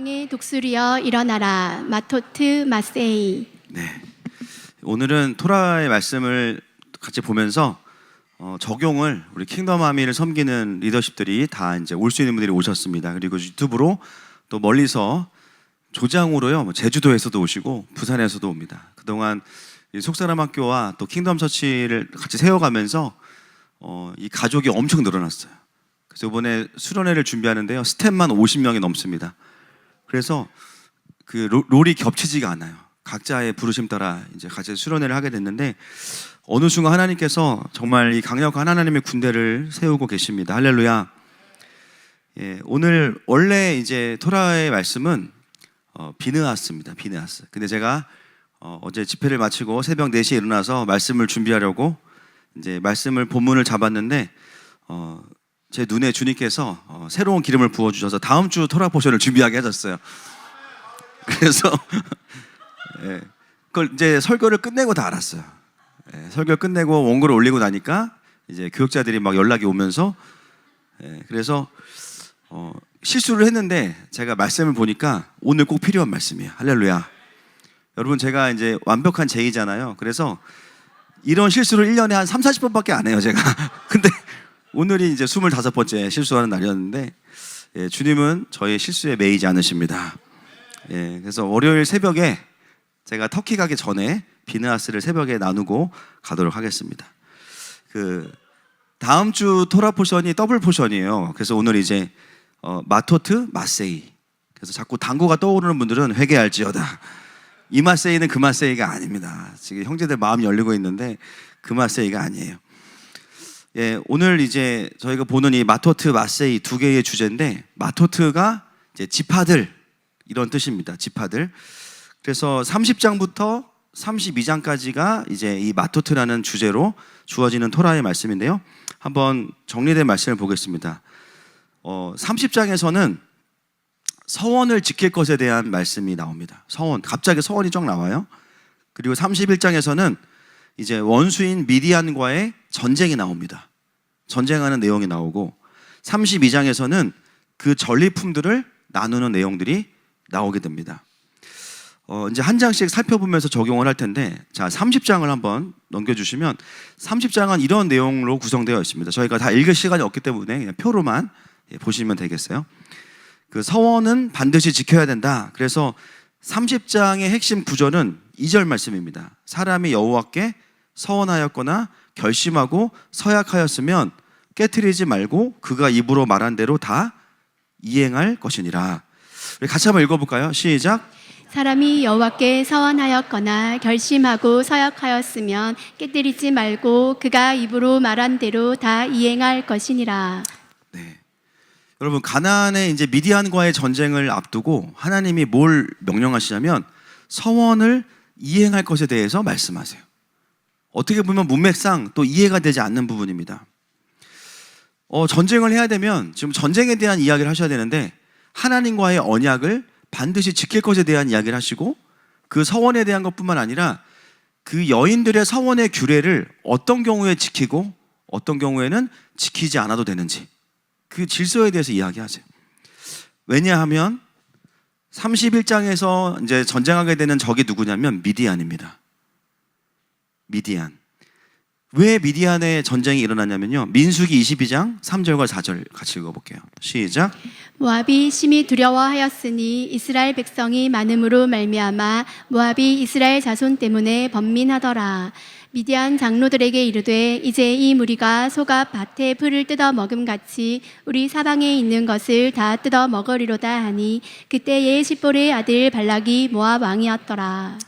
사방의 독수리여 일어나라. 마토트 마세이. 네, 오늘은 토라의 말씀을 같이 보면서 적용을 우리 킹덤 아미를 섬기는 리더십들이 다 이제 올 수 있는 분들이 오셨습니다. 그리고 유튜브로 또 멀리서 조장으로요, 제주도에서도 오시고 부산에서도 옵니다. 그동안 이 속사람학교와 또 킹덤 처치를 같이 세워가면서 이 가족이 엄청 늘어났어요. 그래서 이번에 수련회를 준비하는데요, 스텝만 50명이 넘습니다. 그래서 그 롤이 겹치지가 않아요. 각자의 부르심 따라 이제 같이 수련회를 하게 됐는데, 어느 순간 하나님께서 정말 이 강력한 하나님의 군대를 세우고 계십니다. 할렐루야. 예, 오늘 원래 이제 토라의 말씀은 비느하스입니다. 비느하스. 근데 제가 어제 집회를 마치고 새벽 4시에 일어나서 말씀을 준비하려고 이제 말씀을 본문을 잡았는데 제 눈에 주님께서 새로운 기름을 부어주셔서 다음 주 토라 포션을 준비하게 하셨어요. 그래서 예, 그걸 이제 설교를 끝내고 다 알았어요. 예, 설교를 끝내고 원고를 올리고 나니까 이제 교육자들이 막 연락이 오면서 그래서 실수를 했는데 제가 말씀을 보니까 오늘 꼭 필요한 말씀이에요. 할렐루야. 여러분, 제가 이제 완벽한 제이잖아요. 그래서 이런 실수를 1년에 한 30-40번밖에 안 해요, 제가. 근데 오늘이 이제 25번째 실수하는 날이었는데, 예, 주님은 저의 실수에 매이지 않으십니다. 예, 그래서 월요일 새벽에 제가 터키 가기 전에 비느하스를 새벽에 나누고 가도록 하겠습니다. 그 다음 주 토라 포션이 더블 포션이에요. 그래서 오늘 이제 마토트 마세이. 그래서 자꾸 단고가 떠오르는 분들은 회개할지어다. 이 마세이는 그 마세이가 아닙니다. 지금 형제들 마음이 열리고 있는데 그 마세이가 아니에요. 예, 오늘 이제 저희가 보는 이 마토트 마세이 두 개의 주제인데, 마토트가 이제 지파들 이런 뜻입니다. 지파들. 그래서 30장부터 32장까지가 이제 이 마토트라는 주제로 주어지는 토라의 말씀인데요. 한번 정리된 말씀을 보겠습니다. 30장에서는 서원을 지킬 것에 대한 말씀이 나옵니다. 서원, 갑자기 서원이 쫙 나와요. 그리고 31장에서는 이제 원수인 미디안과의 전쟁이 나옵니다. 전쟁하는 내용이 나오고, 32장에서는 그 전리품들을 나누는 내용들이 나오게 됩니다. 이제 한 장씩 살펴보면서 적용을 할 텐데, 자, 30장을 한번 넘겨주시면, 30장은 이런 내용으로 구성되어 있습니다. 저희가 다 읽을 시간이 없기 때문에 그냥 표로만 보시면 되겠어요. 그 서원은 반드시 지켜야 된다. 그래서 30장의 핵심 구절은 2절 말씀입니다. 사람이 여호와께 서원하였거나 결심하고 서약하였으면 깨트리지 말고 그가 입으로 말한 대로 다 이행할 것이니라. 우리 같이 한번 읽어볼까요? 시작. 사람이 여호와께 서원하였거나 결심하고 서약하였으면 깨뜨리지 말고 그가 입으로 말한 대로 다 이행할 것이니라. 네. 여러분, 가나안의 이제 미디안과의 전쟁을 앞두고 하나님이 뭘 명령하시냐면 서원을 이행할 것에 대해서 말씀하세요. 어떻게 보면 문맥상 또 이해가 되지 않는 부분입니다. 전쟁을 해야 되면 지금 전쟁에 대한 이야기를 하셔야 되는데, 하나님과의 언약을 반드시 지킬 것에 대한 이야기를 하시고, 그 서원에 대한 것뿐만 아니라 그 여인들의 서원의 규례를 어떤 경우에 지키고 어떤 경우에는 지키지 않아도 되는지, 그 질서에 대해서 이야기하세요. 왜냐하면 31장에서 이제 전쟁하게 되는 적이 누구냐면 미디안입니다. 미디안. 왜 미디안의 전쟁이 일어나냐면요, 민수기 22장 3절과 4절 같이 읽어볼게요. 시작. 모압이 심히 두려워하였으니 이스라엘 백성이 많음으로 말미암아 모압이 이스라엘 자손 때문에 번민하더라. 미디안 장로들에게 이르되 이제 이 무리가 소가 밭에 풀을 뜯어 먹음같이 우리 사방에 있는 것을 다 뜯어 먹으리로다 하니, 그때에 십볼의 아들 발락이 모압 왕이었더라.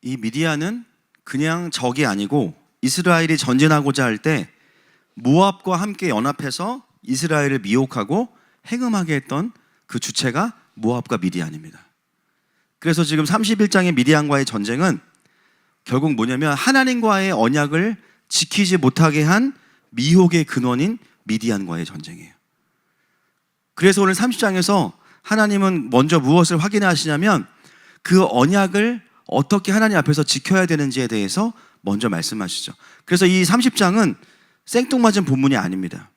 이 미디안은 그냥 적이 아니고 이스라엘이 전진하고자 할 때 모압과 함께 연합해서 이스라엘을 미혹하고 행음하게 했던 그 주체가 모압과 미디안입니다. 그래서 지금 31장의 미디안과의 전쟁은 결국 뭐냐면 하나님과의 언약을 지키지 못하게 한 미혹의 근원인 미디안과의 전쟁이에요. 그래서 오늘 30장에서 하나님은 먼저 무엇을 확인하시냐면 그 언약을 어떻게 하나님 앞에서 지켜야 되는지에 대해서 먼저 말씀하시죠. 그래서 이 30장은 생뚱맞은 본문이 아닙니다.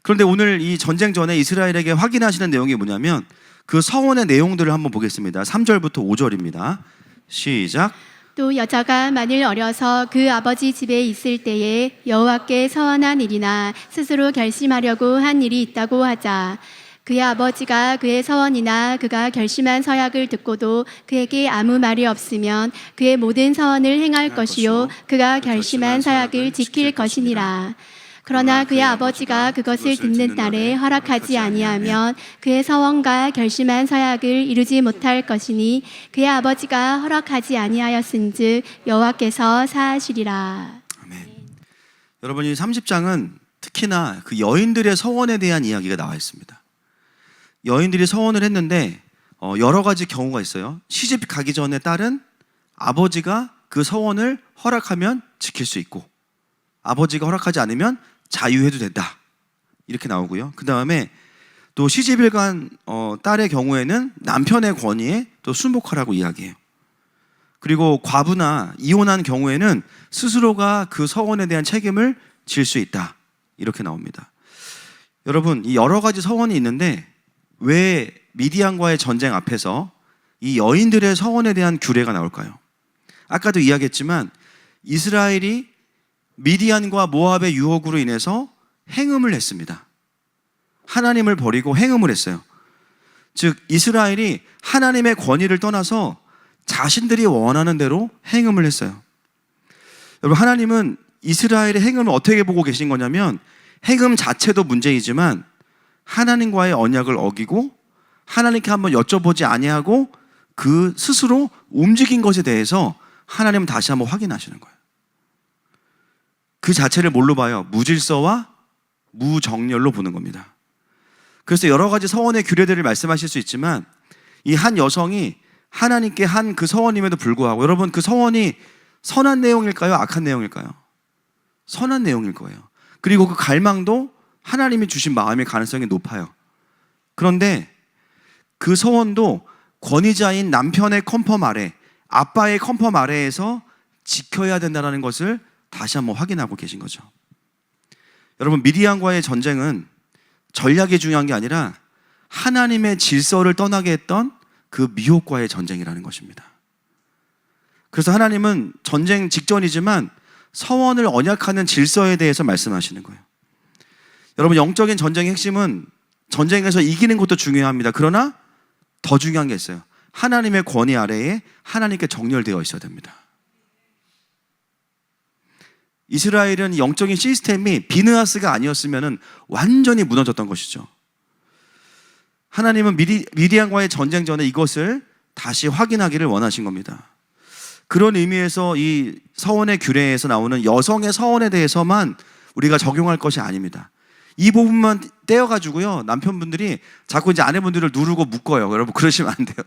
그런데 오늘 이 전쟁 전에 이스라엘에게 확인하시는 내용이 뭐냐면 그 서원의 내용들을 한번 보겠습니다. 3절부터 5절입니다. 시작. 또 여자가 만일 어려서 그 아버지 집에 있을 때에 여호와께 서원한 일이나 스스로 결심하려고 한 일이 있다고 하자. 그의 아버지가 그의 서원이나 그가 결심한 서약을 듣고도 그에게 아무 말이 없으면 그의 모든 서원을 행할 것이요 그가 결심한 서약을 지킬 것이니라. 그러나 그의 아버지가 그것을 듣는 날에 허락하지 아니하면 그의 서원과 결심한 서약을 이루지 못할 것이니 그의 아버지가 허락하지 아니하였은즉 여호와께서 사하시리라. 아멘. 여러분, 이 30장은 특히나 그 여인들의 서원에 대한 이야기가 나와 있습니다. 여인들이 서원을 했는데 여러 가지 경우가 있어요. 시집 가기 전에 딸은 아버지가 그 서원을 허락하면 지킬 수 있고, 아버지가 허락하지 않으면 자유해도 된다, 이렇게 나오고요. 그 다음에 또 시집을 간 딸의 경우에는 남편의 권위에 또 순복하라고 이야기해요. 그리고 과부나 이혼한 경우에는 스스로가 그 서원에 대한 책임을 질 수 있다, 이렇게 나옵니다. 여러분, 이 여러 가지 서원이 있는데 왜 미디안과의 전쟁 앞에서 이 여인들의 서원에 대한 규례가 나올까요? 아까도 이야기했지만 이스라엘이 미디안과 모압의 유혹으로 인해서 행음을 했습니다. 하나님을 버리고 행음을 했어요. 즉 이스라엘이 하나님의 권위를 떠나서 자신들이 원하는 대로 행음을 했어요. 여러분, 하나님은 이스라엘의 행음을 어떻게 보고 계신 거냐면, 행음 자체도 문제이지만 하나님과의 언약을 어기고 하나님께 한번 여쭤보지 아니하고 그 스스로 움직인 것에 대해서 하나님은 다시 한번 확인하시는 거예요. 그 자체를 뭘로 봐요? 무질서와 무정렬로 보는 겁니다. 그래서 여러 가지 서원의 규례들을 말씀하실 수 있지만 이 한 여성이 하나님께 한 그 서원임에도 불구하고, 여러분, 그 서원이 선한 내용일까요? 악한 내용일까요? 선한 내용일 거예요. 그리고 그 갈망도 하나님이 주신 마음일 가능성이 높아요. 그런데 그 서원도 권위자인 남편의 컨펌 아래, 아빠의 컨펌 아래에서 지켜야 된다는 것을 다시 한번 확인하고 계신 거죠. 여러분, 미디안과의 전쟁은 전략이 중요한 게 아니라 하나님의 질서를 떠나게 했던 그 미혹과의 전쟁이라는 것입니다. 그래서 하나님은 전쟁 직전이지만 서원을 언약하는 질서에 대해서 말씀하시는 거예요. 여러분, 영적인 전쟁의 핵심은 전쟁에서 이기는 것도 중요합니다. 그러나 더 중요한 게 있어요. 하나님의 권위 아래에 하나님께 정렬되어 있어야 됩니다. 이스라엘은 영적인 시스템이 비느하스가 아니었으면 완전히 무너졌던 것이죠. 하나님은 미디안과의 전쟁 전에 이것을 다시 확인하기를 원하신 겁니다. 그런 의미에서 이 서원의 규례에서 나오는 여성의 서원에 대해서만 우리가 적용할 것이 아닙니다. 이 부분만 떼어가지고요, 남편분들이 자꾸 이제 아내분들을 누르고 묶어요. 여러분, 그러시면 안 돼요.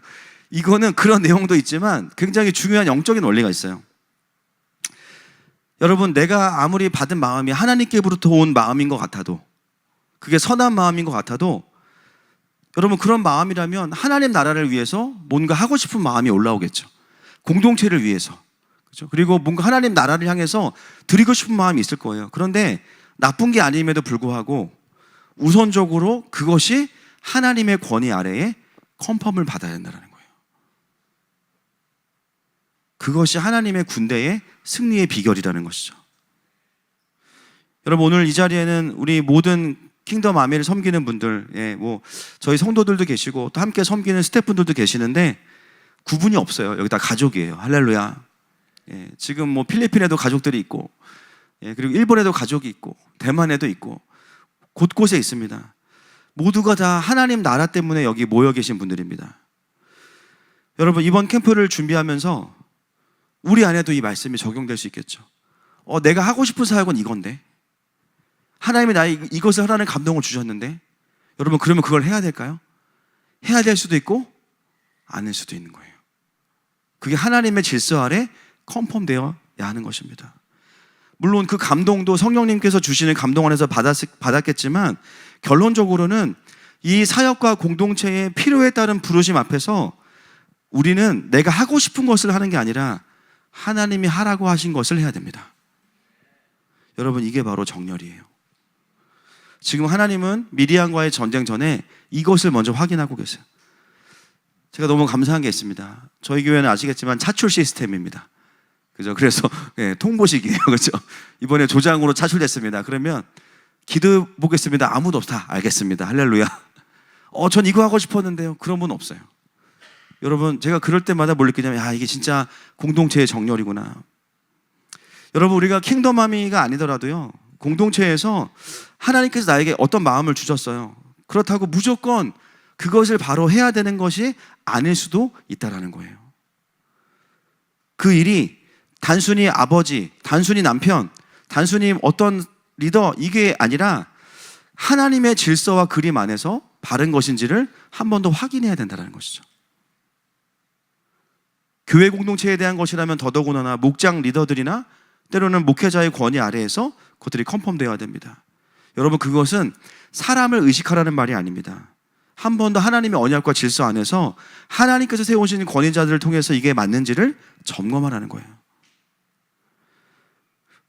이거는 그런 내용도 있지만 굉장히 중요한 영적인 원리가 있어요. 여러분, 내가 아무리 받은 마음이 하나님께로부터 온 마음인 것 같아도, 그게 선한 마음인 것 같아도, 여러분, 그런 마음이라면 하나님 나라를 위해서 뭔가 하고 싶은 마음이 올라오겠죠. 공동체를 위해서. 그렇죠? 그리고 뭔가 하나님 나라를 향해서 드리고 싶은 마음이 있을 거예요. 그런데 나쁜 게 아님에도 불구하고 우선적으로 그것이 하나님의 권위 아래에 컨펌을 받아야 된다는 거예요. 그것이 하나님의 군대의 승리의 비결이라는 것이죠. 여러분, 오늘 이 자리에는 우리 모든 킹덤 아미를 섬기는 분들, 저희 성도들도 계시고 또 함께 섬기는 스태프분들도 계시는데 구분이 없어요. 여기 다 가족이에요. 할렐루야. 지금 필리핀에도 가족들이 있고, 그리고 일본에도 가족이 있고, 대만에도 있고, 곳곳에 있습니다. 모두가 다 하나님 나라 때문에 여기 모여 계신 분들입니다. 여러분, 이번 캠프를 준비하면서 우리 안에도 이 말씀이 적용될 수 있겠죠. 내가 하고 싶은 사역은 이건데, 하나님이 나의 이것을 하라는 감동을 주셨는데, 여러분, 그러면 그걸 해야 될까요? 해야 될 수도 있고 안 할 수도 있는 거예요. 그게 하나님의 질서 아래 컨펌되어야 하는 것입니다. 물론 그 감동도 성령님께서 주시는 감동 안에서 받았겠지만, 결론적으로는 이 사역과 공동체의 필요에 따른 부르심 앞에서 우리는 내가 하고 싶은 것을 하는 게 아니라 하나님이 하라고 하신 것을 해야 됩니다. 여러분, 이게 바로 정렬이에요. 지금 하나님은 미디안과의 전쟁 전에 이것을 먼저 확인하고 계세요. 제가 너무 감사한 게 있습니다. 저희 교회는 아시겠지만 차출 시스템입니다. 그죠? 그래서 예, 통보식이에요. 그죠? 이번에 조장으로 차출됐습니다. 그러면 기도 보겠습니다. 아무도 없다. 알겠습니다. 할렐루야. 전 이거 하고 싶었는데요. 그런 분 없어요. 여러분, 제가 그럴 때마다 뭘 느끼냐면, 이게 진짜 공동체의 정렬이구나. 여러분, 우리가 킹덤아미가 아니더라도요, 공동체에서 하나님께서 나에게 어떤 마음을 주셨어요. 그렇다고 무조건 그것을 바로 해야 되는 것이 아닐 수도 있다라는 거예요. 그 일이 단순히 아버지, 단순히 남편, 단순히 어떤 리더, 이게 아니라 하나님의 질서와 그림 안에서 바른 것인지를 한 번 더 확인해야 된다는 것이죠. 교회 공동체에 대한 것이라면 더더군다나 목장 리더들이나 때로는 목회자의 권위 아래에서 그것들이 컨펌되어야 됩니다. 여러분, 그것은 사람을 의식하라는 말이 아닙니다. 한 번 더 하나님의 언약과 질서 안에서 하나님께서 세우신 권위자들을 통해서 이게 맞는지를 점검하라는 거예요.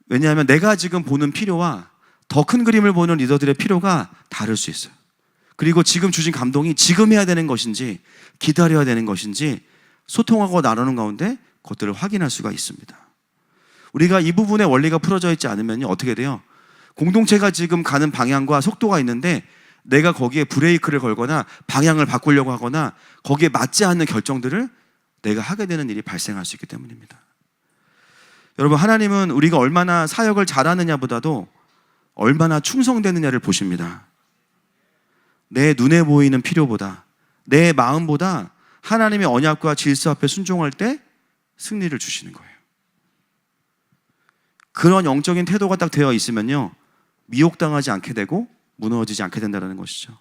왜냐하면 내가 지금 보는 필요와 더 큰 그림을 보는 리더들의 필요가 다를 수 있어요. 그리고 지금 주신 감동이 지금 해야 되는 것인지 기다려야 되는 것인지 소통하고 나누는 가운데 그것들을 확인할 수가 있습니다. 우리가 이 부분의 원리가 풀어져 있지 않으면 어떻게 돼요? 공동체가 지금 가는 방향과 속도가 있는데 내가 거기에 브레이크를 걸거나 방향을 바꾸려고 하거나 거기에 맞지 않는 결정들을 내가 하게 되는 일이 발생할 수 있기 때문입니다. 여러분, 하나님은 우리가 얼마나 사역을 잘하느냐보다도 얼마나 충성되느냐를 보십니다. 내 눈에 보이는 필요보다, 내 마음보다 하나님의 언약과 질서 앞에 순종할 때 승리를 주시는 거예요. 그런 영적인 태도가 딱 되어 있으면요, 미혹당하지 않게 되고 무너지지 않게 된다는 것이죠.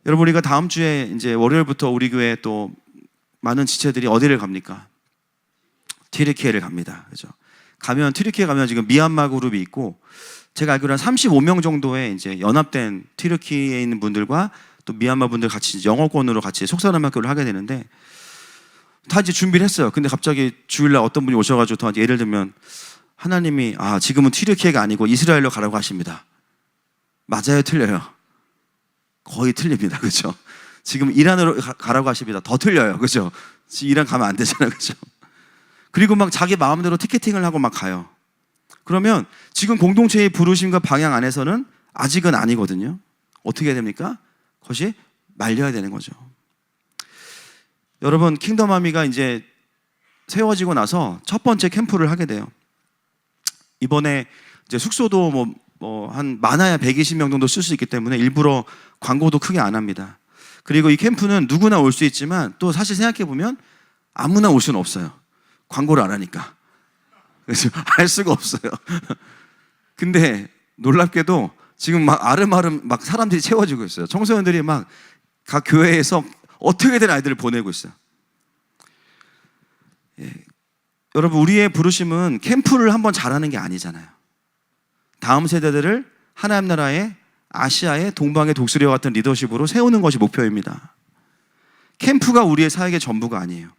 여러분, 우리가 다음 주에 이제 월요일부터 우리 교회 또 많은 지체들이 어디를 갑니까? 튀르키예를 갑니다. 그죠? 가면 튀르키예 가면 지금 미얀마 그룹이 있고, 제가 알기로는 35명 정도의 이제 연합된 튀르키예에 있는 분들과 또 미얀마 분들 같이 영어권으로 같이 속사람 학교를 하게 되는데, 다 이제 준비를 했어요. 근데 갑자기 주일날 어떤 분이 오셔가지고 더 예를 들면 하나님이 지금은 튀르키예가 아니고 이스라엘로 가라고 하십니다. 맞아요, 틀려요? 거의 틀립니다. 그죠? 지금 이란으로 가라고 하십니다. 더 틀려요. 그죠? 지금 이란 가면 안 되잖아요. 그죠? 그리고 막 자기 마음대로 티켓팅을 하고 막 가요. 그러면 지금 공동체의 부르심과 방향 안에서는 아직은 아니거든요. 어떻게 해야 됩니까? 그것이 말려야 되는 거죠. 여러분, 킹덤아미가 이제 세워지고 나서 첫 번째 캠프를 하게 돼요. 이번에 이제 숙소도 한 많아야 120명 정도 쓸 수 있기 때문에 일부러 광고도 크게 안 합니다. 그리고 이 캠프는 누구나 올 수 있지만 또 사실 생각해 보면 아무나 올 수는 없어요. 광고를 안 하니까. 그래서 알 수가 없어요. 근데 놀랍게도 지금 막 아름아름 막 사람들이 채워지고 있어요. 청소년들이 막 각 교회에서 어떻게든 아이들을 보내고 있어요. 예. 여러분, 우리의 부르심은 캠프를 한번 잘하는 게 아니잖아요. 다음 세대들을 하나님 나라의 아시아의 동방의 독수리와 같은 리더십으로 세우는 것이 목표입니다. 캠프가 우리의 사역의 전부가 아니에요.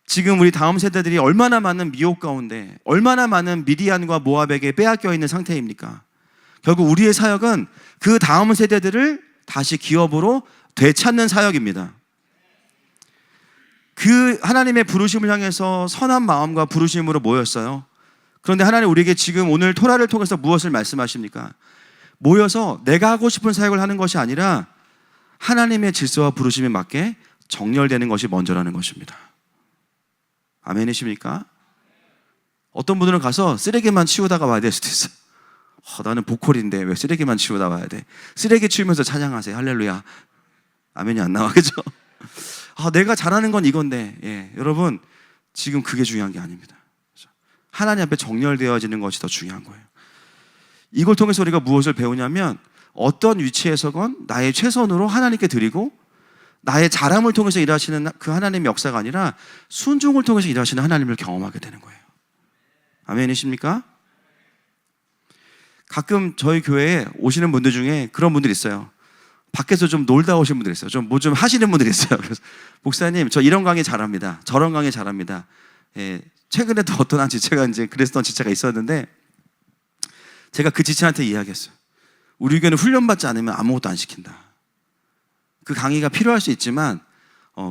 지금 우리 다음 세대들이 얼마나 많은 미혹 가운데, 얼마나 많은 미디안과 모압에게 빼앗겨 있는 상태입니까? 결국 우리의 사역은 그 다음 세대들을 다시 기업으로 되찾는 사역입니다. 그 하나님의 부르심을 향해서 선한 마음과 부르심으로 모였어요. 그런데 하나님 우리에게 지금 오늘 토라를 통해서 무엇을 말씀하십니까? 모여서 내가 하고 싶은 사역을 하는 것이 아니라 하나님의 질서와 부르심에 맞게 정렬되는 것이 먼저라는 것입니다. 아멘이십니까? 어떤 분들은 가서 쓰레기만 치우다가 와야 될 수도 있어요. 나는 보컬인데 왜 쓰레기만 치우다 와야 돼? 쓰레기 치우면서 찬양하세요. 할렐루야. 아멘이 안 나와. 그죠? 내가 잘하는 건 이건데. 예, 여러분, 지금 그게 중요한 게 아닙니다. 하나님 앞에 정렬되어지는 것이 더 중요한 거예요. 이걸 통해서 우리가 무엇을 배우냐면 어떤 위치에서건 나의 최선으로 하나님께 드리고 나의 잘함을 통해서 일하시는 그 하나님의 역사가 아니라 순종을 통해서 일하시는 하나님을 경험하게 되는 거예요. 아멘이십니까? 가끔 저희 교회에 오시는 분들 중에 그런 분들이 있어요. 밖에서 좀 놀다 오신 분들이 있어요. 좀 좀 하시는 분들이 있어요. 그래서 목사님, 저 이런 강의 잘합니다. 저런 강의 잘합니다. 예, 최근에도 어떤 한 지체가 이제 그랬던 지체가 있었는데 제가 그 지체한테 이야기했어요. 우리 교회는 훈련받지 않으면 아무것도 안 시킨다. 그 강의가 필요할 수 있지만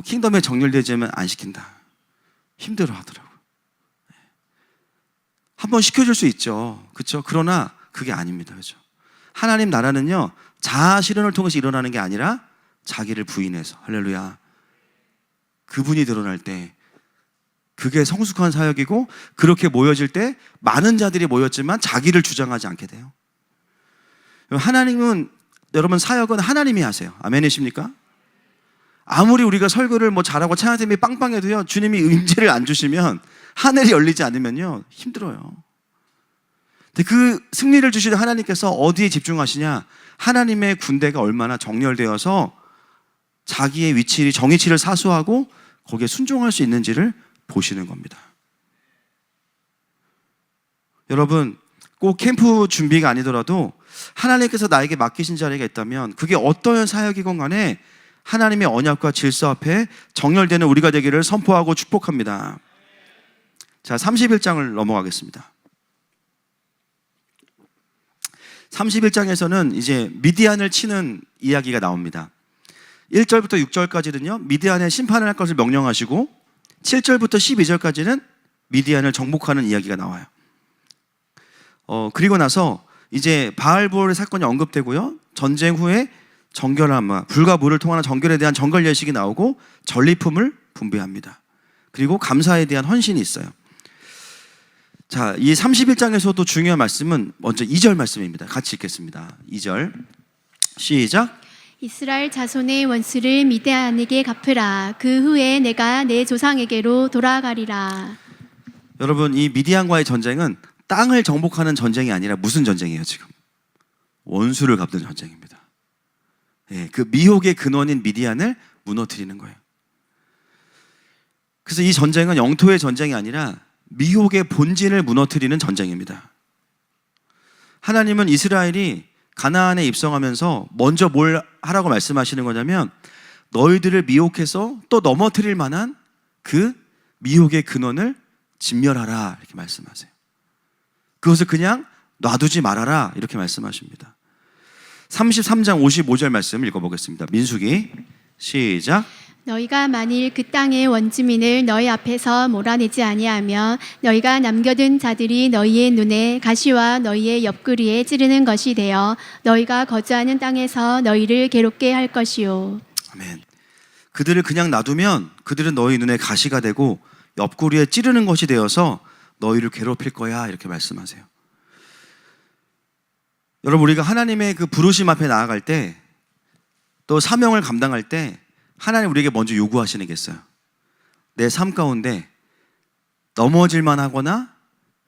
킹덤에 정렬되지면 안 시킨다. 힘들어 하더라고요. 한번 시켜줄 수 있죠. 그렇죠? 그러나 그게 아닙니다. 그렇죠? 하나님 나라는요, 자아 실현을 통해서 일어나는 게 아니라 자기를 부인해서, 할렐루야, 그분이 드러날 때 그게 성숙한 사역이고, 그렇게 모여질 때 많은 자들이 모였지만 자기를 주장하지 않게 돼요. 하나님은, 여러분, 사역은 하나님이 하세요. 아멘이십니까? 아무리 우리가 설교를 뭐 잘하고 찬양팀이 빵빵해도요, 주님이 임재를 안 주시면, 하늘이 열리지 않으면요, 힘들어요. 근데 그 승리를 주시는 하나님께서 어디에 집중하시냐? 하나님의 군대가 얼마나 정렬되어서 자기의 위치, 정의치를 사수하고 거기에 순종할 수 있는지를 보시는 겁니다. 여러분, 꼭 캠프 준비가 아니더라도 하나님께서 나에게 맡기신 자리가 있다면 그게 어떠한 사역이건 간에 하나님의 언약과 질서 앞에 정렬되는 우리가 되기를 선포하고 축복합니다. 자, 31장을 넘어가겠습니다. 31장에서는 이제 미디안을 치는 이야기가 나옵니다. 1절부터 6절까지는요, 미디안의 심판을 할 것을 명령하시고 7절부터 12절까지는 미디안을 정복하는 이야기가 나와요. 그리고 나서 이제 바알볼의 사건이 언급되고요, 전쟁 후에 정결함, 불과 물을 통하는 정결에 대한 정결 예식이 나오고 전리품을 분배합니다. 그리고 감사에 대한 헌신이 있어요. 자, 이 31장에서도 중요한 말씀은 먼저 2절 말씀입니다. 같이 읽겠습니다. 2절 시작. 이스라엘 자손의 원수를 미디안에게 갚으라. 그 후에 내가 내 조상에게로 돌아가리라. 여러분, 이 미디안과의 전쟁은 땅을 정복하는 전쟁이 아니라 무슨 전쟁이에요? 지금 원수를 갚는 전쟁입니다. 예, 그 미혹의 근원인 미디안을 무너뜨리는 거예요. 그래서 이 전쟁은 영토의 전쟁이 아니라 미혹의 본질을 무너뜨리는 전쟁입니다. 하나님은 이스라엘이 가나안에 입성하면서 먼저 뭘 하라고 말씀하시는 거냐면, 너희들을 미혹해서 또 넘어뜨릴 만한 그 미혹의 근원을 진멸하라, 이렇게 말씀하세요. 그것을 그냥 놔두지 말아라, 이렇게 말씀하십니다. 33장 55절 말씀 읽어보겠습니다. 민수기 시작. 너희가 만일 그 땅의 원주민을 너희 앞에서 몰아내지 아니하면 너희가 남겨둔 자들이 너희의 눈에 가시와 너희의 옆구리에 찌르는 것이 되어 너희가 거주하는 땅에서 너희를 괴롭게 할 것이요. 아멘. 그들을 그냥 놔두면 그들은 너희 눈에 가시가 되고 옆구리에 찌르는 것이 되어서 너희를 괴롭힐 거야, 이렇게 말씀하세요. 여러분, 우리가 하나님의 그 부르심 앞에 나아갈 때, 또 사명을 감당할 때 하나님 우리에게 먼저 요구하시는 게 있어요. 내 삶 가운데 넘어질만 하거나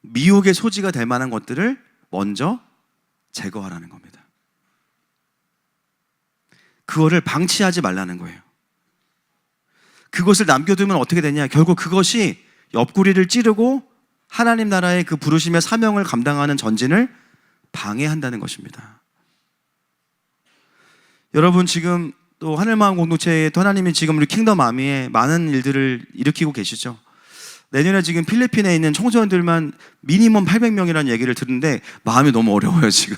미혹의 소지가 될 만한 것들을 먼저 제거하라는 겁니다. 그거를 방치하지 말라는 거예요. 그것을 남겨두면 어떻게 되냐? 결국 그것이 옆구리를 찌르고 하나님 나라의 그 부르심의 사명을 감당하는 전진을 방해한다는 것입니다. 여러분, 지금 또 하늘마음 공동체에 또 하나님이 지금 우리 킹덤 아미에 많은 일들을 일으키고 계시죠. 내년에 지금 필리핀에 있는 청소년들만 미니멈 800명이라는 얘기를 듣는데 마음이 너무 어려워요, 지금.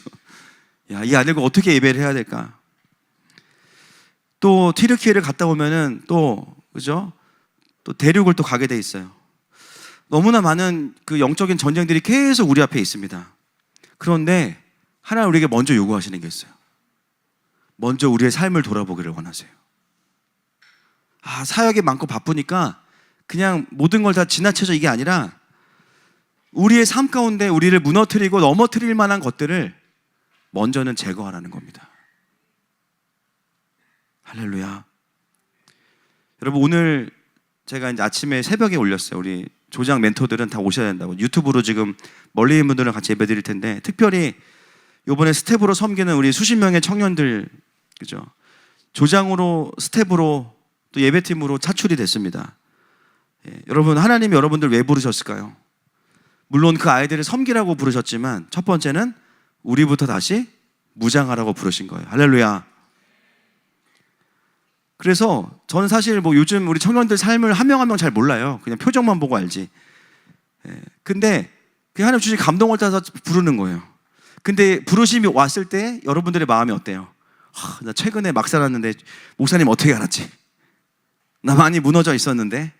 야, 이 아들과 어떻게 예배를 해야 될까? 또 튀르키예를 갔다 오면은 또, 그죠? 또 대륙을 또 가게 돼 있어요. 너무나 많은 그 영적인 전쟁들이 계속 우리 앞에 있습니다. 그런데 하나님 우리에게 먼저 요구하시는 게 있어요. 먼저 우리의 삶을 돌아보기를 원하세요. 사역이 많고 바쁘니까 그냥 모든 걸 다 지나쳐서 이게 아니라 우리의 삶 가운데 우리를 무너뜨리고 넘어뜨릴 만한 것들을 먼저는 제거하라는 겁니다. 할렐루야. 여러분, 오늘 제가 이제 아침에 새벽에 올렸어요. 우리 조장 멘토들은 다 오셔야 된다고. 유튜브로 지금 멀리 있는 분들은 같이 예배 드릴 텐데, 특별히 이번에 스텝으로 섬기는 우리 수십 명의 청년들, 그죠? 조장으로, 스텝으로, 또 예배팀으로 차출이 됐습니다. 예, 여러분, 하나님이 여러분들 왜 부르셨을까요? 물론 그 아이들을 섬기라고 부르셨지만 첫 번째는 우리부터 다시 무장하라고 부르신 거예요. 할렐루야. 그래서 저는 사실 뭐 요즘 우리 청년들 삶을 한 명 한 명 잘 몰라요. 그냥 표정만 보고 알지. 예, 근데 그 하나님 주신 감동을 따라서 부르는 거예요. 근데 부르심이 왔을 때 여러분들의 마음이 어때요? 나 최근에 막 살았는데 목사님 어떻게 알았지? 나 많이 무너져 있었는데.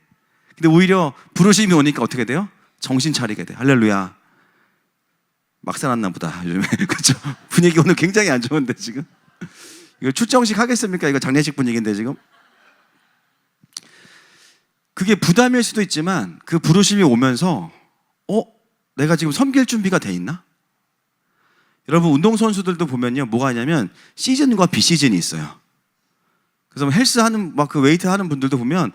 근데 오히려 부르심이 오니까 어떻게 돼요? 정신 차리게 돼. 할렐루야. 막 살았나 보다 요즘에. 그렇죠? 분위기 오늘 굉장히 안 좋은데 지금. 이거 출정식 하겠습니까? 이거 장례식 분위기인데 지금. 그게 부담일 수도 있지만 그 부르심이 오면서 내가 지금 섬길 준비가 돼 있나? 여러분 운동선수들도 보면요 뭐가 있냐면 시즌과 비시즌이 있어요. 그래서 헬스 하는 막 그 웨이트 하는 분들도 보면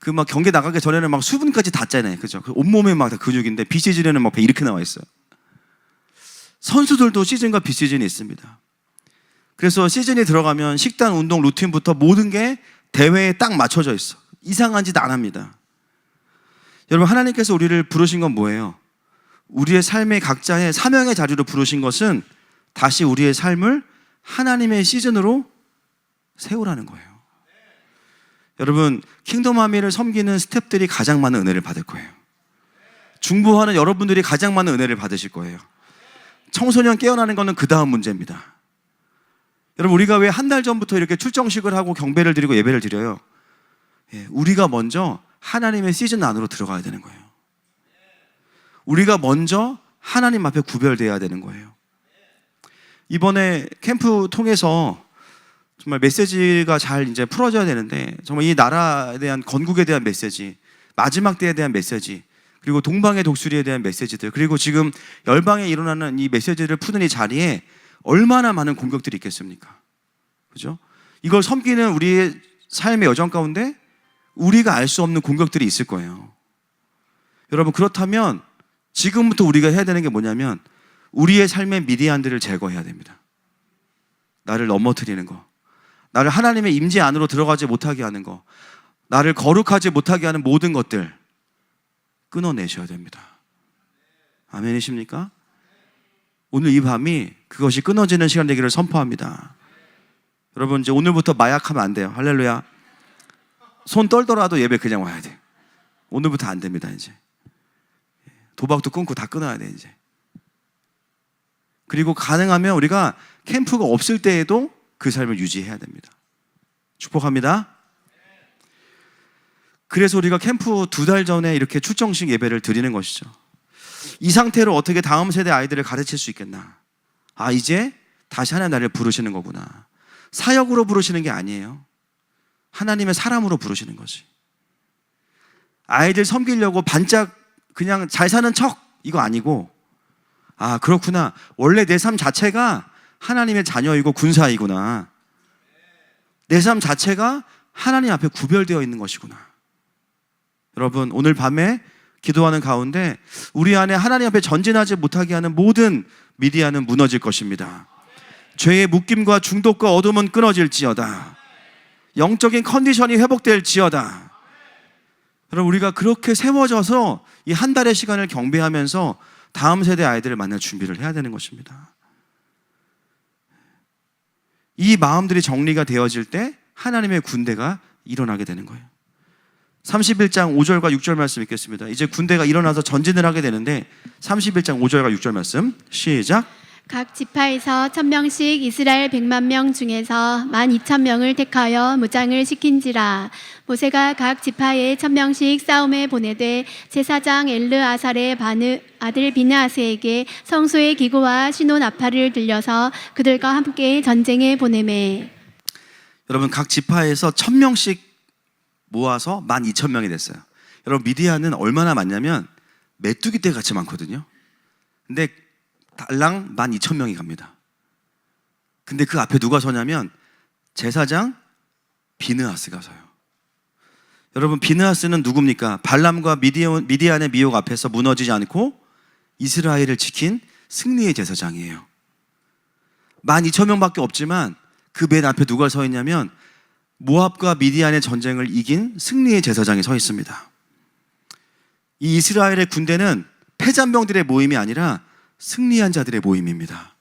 그 막 경기 나가기 전에는 막 수분까지 다 짜잖아요. 그죠? 그 온몸에 막 다 근육인데 비시즌에는 막 배 이렇게 나와 있어요. 선수들도 시즌과 비시즌이 있습니다. 그래서 시즌이 들어가면 식단, 운동, 루틴부터 모든 게 대회에 딱 맞춰져 있어. 이상한 짓 안 합니다. 여러분 하나님께서 우리를 부르신 건 뭐예요? 우리의 삶의 각자의 사명의 자리로 부르신 것은 다시 우리의 삶을 하나님의 시즌으로 세우라는 거예요. 여러분 킹덤 아미를 섬기는 스태프들이 가장 많은 은혜를 받을 거예요. 중보하는 여러분들이 가장 많은 은혜를 받으실 거예요. 청소년 깨어나는 것은 그 다음 문제입니다. 여러분 우리가 왜 한 달 전부터 이렇게 출정식을 하고 경배를 드리고 예배를 드려요? 우리가 먼저 하나님의 시즌 안으로 들어가야 되는 거예요. 우리가 먼저 하나님 앞에 구별되어야 되는 거예요. 이번에 캠프 통해서 정말 메시지가 잘 이제 풀어져야 되는데 정말 이 나라에 대한 건국에 대한 메시지, 마지막 때에 대한 메시지, 그리고 동방의 독수리에 대한 메시지들, 그리고 지금 열방에 일어나는 이 메시지를 푸는 이 자리에 얼마나 많은 공격들이 있겠습니까? 그죠? 이걸 섬기는 우리의 삶의 여정 가운데 우리가 알 수 없는 공격들이 있을 거예요. 여러분 그렇다면 지금부터 우리가 해야 되는 게 뭐냐면 우리의 삶의 미디안들을 제거해야 됩니다. 나를 넘어뜨리는 거, 나를 하나님의 임재 안으로 들어가지 못하게 하는 거, 나를 거룩하지 못하게 하는 모든 것들 끊어내셔야 됩니다. 아멘이십니까? 오늘 이 밤이 그것이 끊어지는 시간 되기를 선포합니다. 여러분 이제 오늘부터 마약하면 안 돼요. 할렐루야. 손 떨더라도 예배 그냥 와야 돼요. 오늘부터 안 됩니다. 이제 도박도 끊고 다 끊어야 돼 이제. 그리고 가능하면 우리가 캠프가 없을 때에도 그 삶을 유지해야 됩니다. 축복합니다. 그래서 우리가 캠프 2달 전에 이렇게 출정식 예배를 드리는 것이죠. 이 상태로 어떻게 다음 세대 아이들을 가르칠 수 있겠나? 이제 다시 하나님 나를 부르시는 거구나. 사역으로 부르시는 게 아니에요. 하나님의 사람으로 부르시는 거지. 아이들 섬기려고 반짝 그냥 잘 사는 척 이거 아니고, 그렇구나. 원래 내 삶 자체가 하나님의 자녀이고 군사이구나. 내 삶 자체가 하나님 앞에 구별되어 있는 것이구나. 여러분 오늘 밤에 기도하는 가운데 우리 안에 하나님 앞에 전진하지 못하게 하는 모든 미디어는 무너질 것입니다. 죄의 묶임과 중독과 어둠은 끊어질지어다. 영적인 컨디션이 회복될지어다. 여러분 우리가 그렇게 세워져서 이 한 달의 시간을 경배하면서 다음 세대 아이들을 만날 준비를 해야 되는 것입니다. 이 마음들이 정리가 되어질 때 하나님의 군대가 일어나게 되는 거예요. 31장 5절과 6절 말씀 읽겠습니다. 이제 군대가 일어나서 전진을 하게 되는데 31장 5절과 6절 말씀 시작. 각 지파에서 1000명씩 이스라엘 100만 명 중에서 12,000명을 택하여 무장을 시킨지라. 모세가 각 지파에 1000명씩 싸움에 보내되 제사장 엘르아살의 아들 비느하스에게 성소의 기구와 시노 나팔을 들려서 그들과 함께 전쟁에 보내매. 여러분 각 지파에서 1000명씩 모아서 12,000명이 됐어요. 여러분 미디안은 얼마나 많냐면 메뚜기 떼 같이 많거든요. 근데 달랑 12,000명이 갑니다. 근데 그 앞에 누가 서냐면 제사장 비느하스가 서요. 여러분 비느하스는 누굽니까? 발람과 미디안의 미혹 앞에서 무너지지 않고 이스라엘을 지킨 승리의 제사장이에요. 12,000명밖에 없지만 그 맨 앞에 누가 서 있냐면 모압과 미디안의 전쟁을 이긴 승리의 제사장이 서 있습니다. 이 이스라엘의 군대는 패잔병들의 모임이 아니라 승리한 자들의 모임입니다.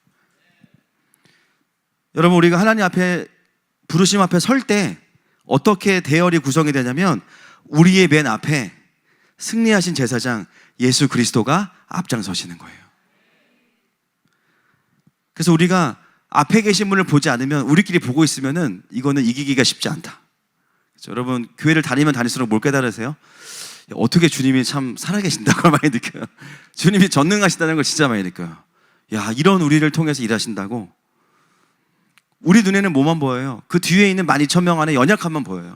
여러분 우리가 하나님 앞에 부르심 앞에 설 때 어떻게 대열이 구성이 되냐면 우리의 맨 앞에 승리하신 제사장 예수 그리스도가 앞장서시는 거예요. 그래서 우리가 앞에 계신 분을 보지 않으면 우리끼리 보고 있으면은 이거는 이기기가 쉽지 않다. 그렇죠? 여러분 교회를 다니면 다닐수록 뭘 깨달으세요? 어떻게 주님이 참 살아계신다고 많이 느껴요. 주님이 전능하시다는 걸 진짜 많이 느껴요. 야, 이런 우리를 통해서 일하신다고. 우리 눈에는 뭐만 보여요? 그 뒤에 있는 12,000명 안에 연약함만 보여요.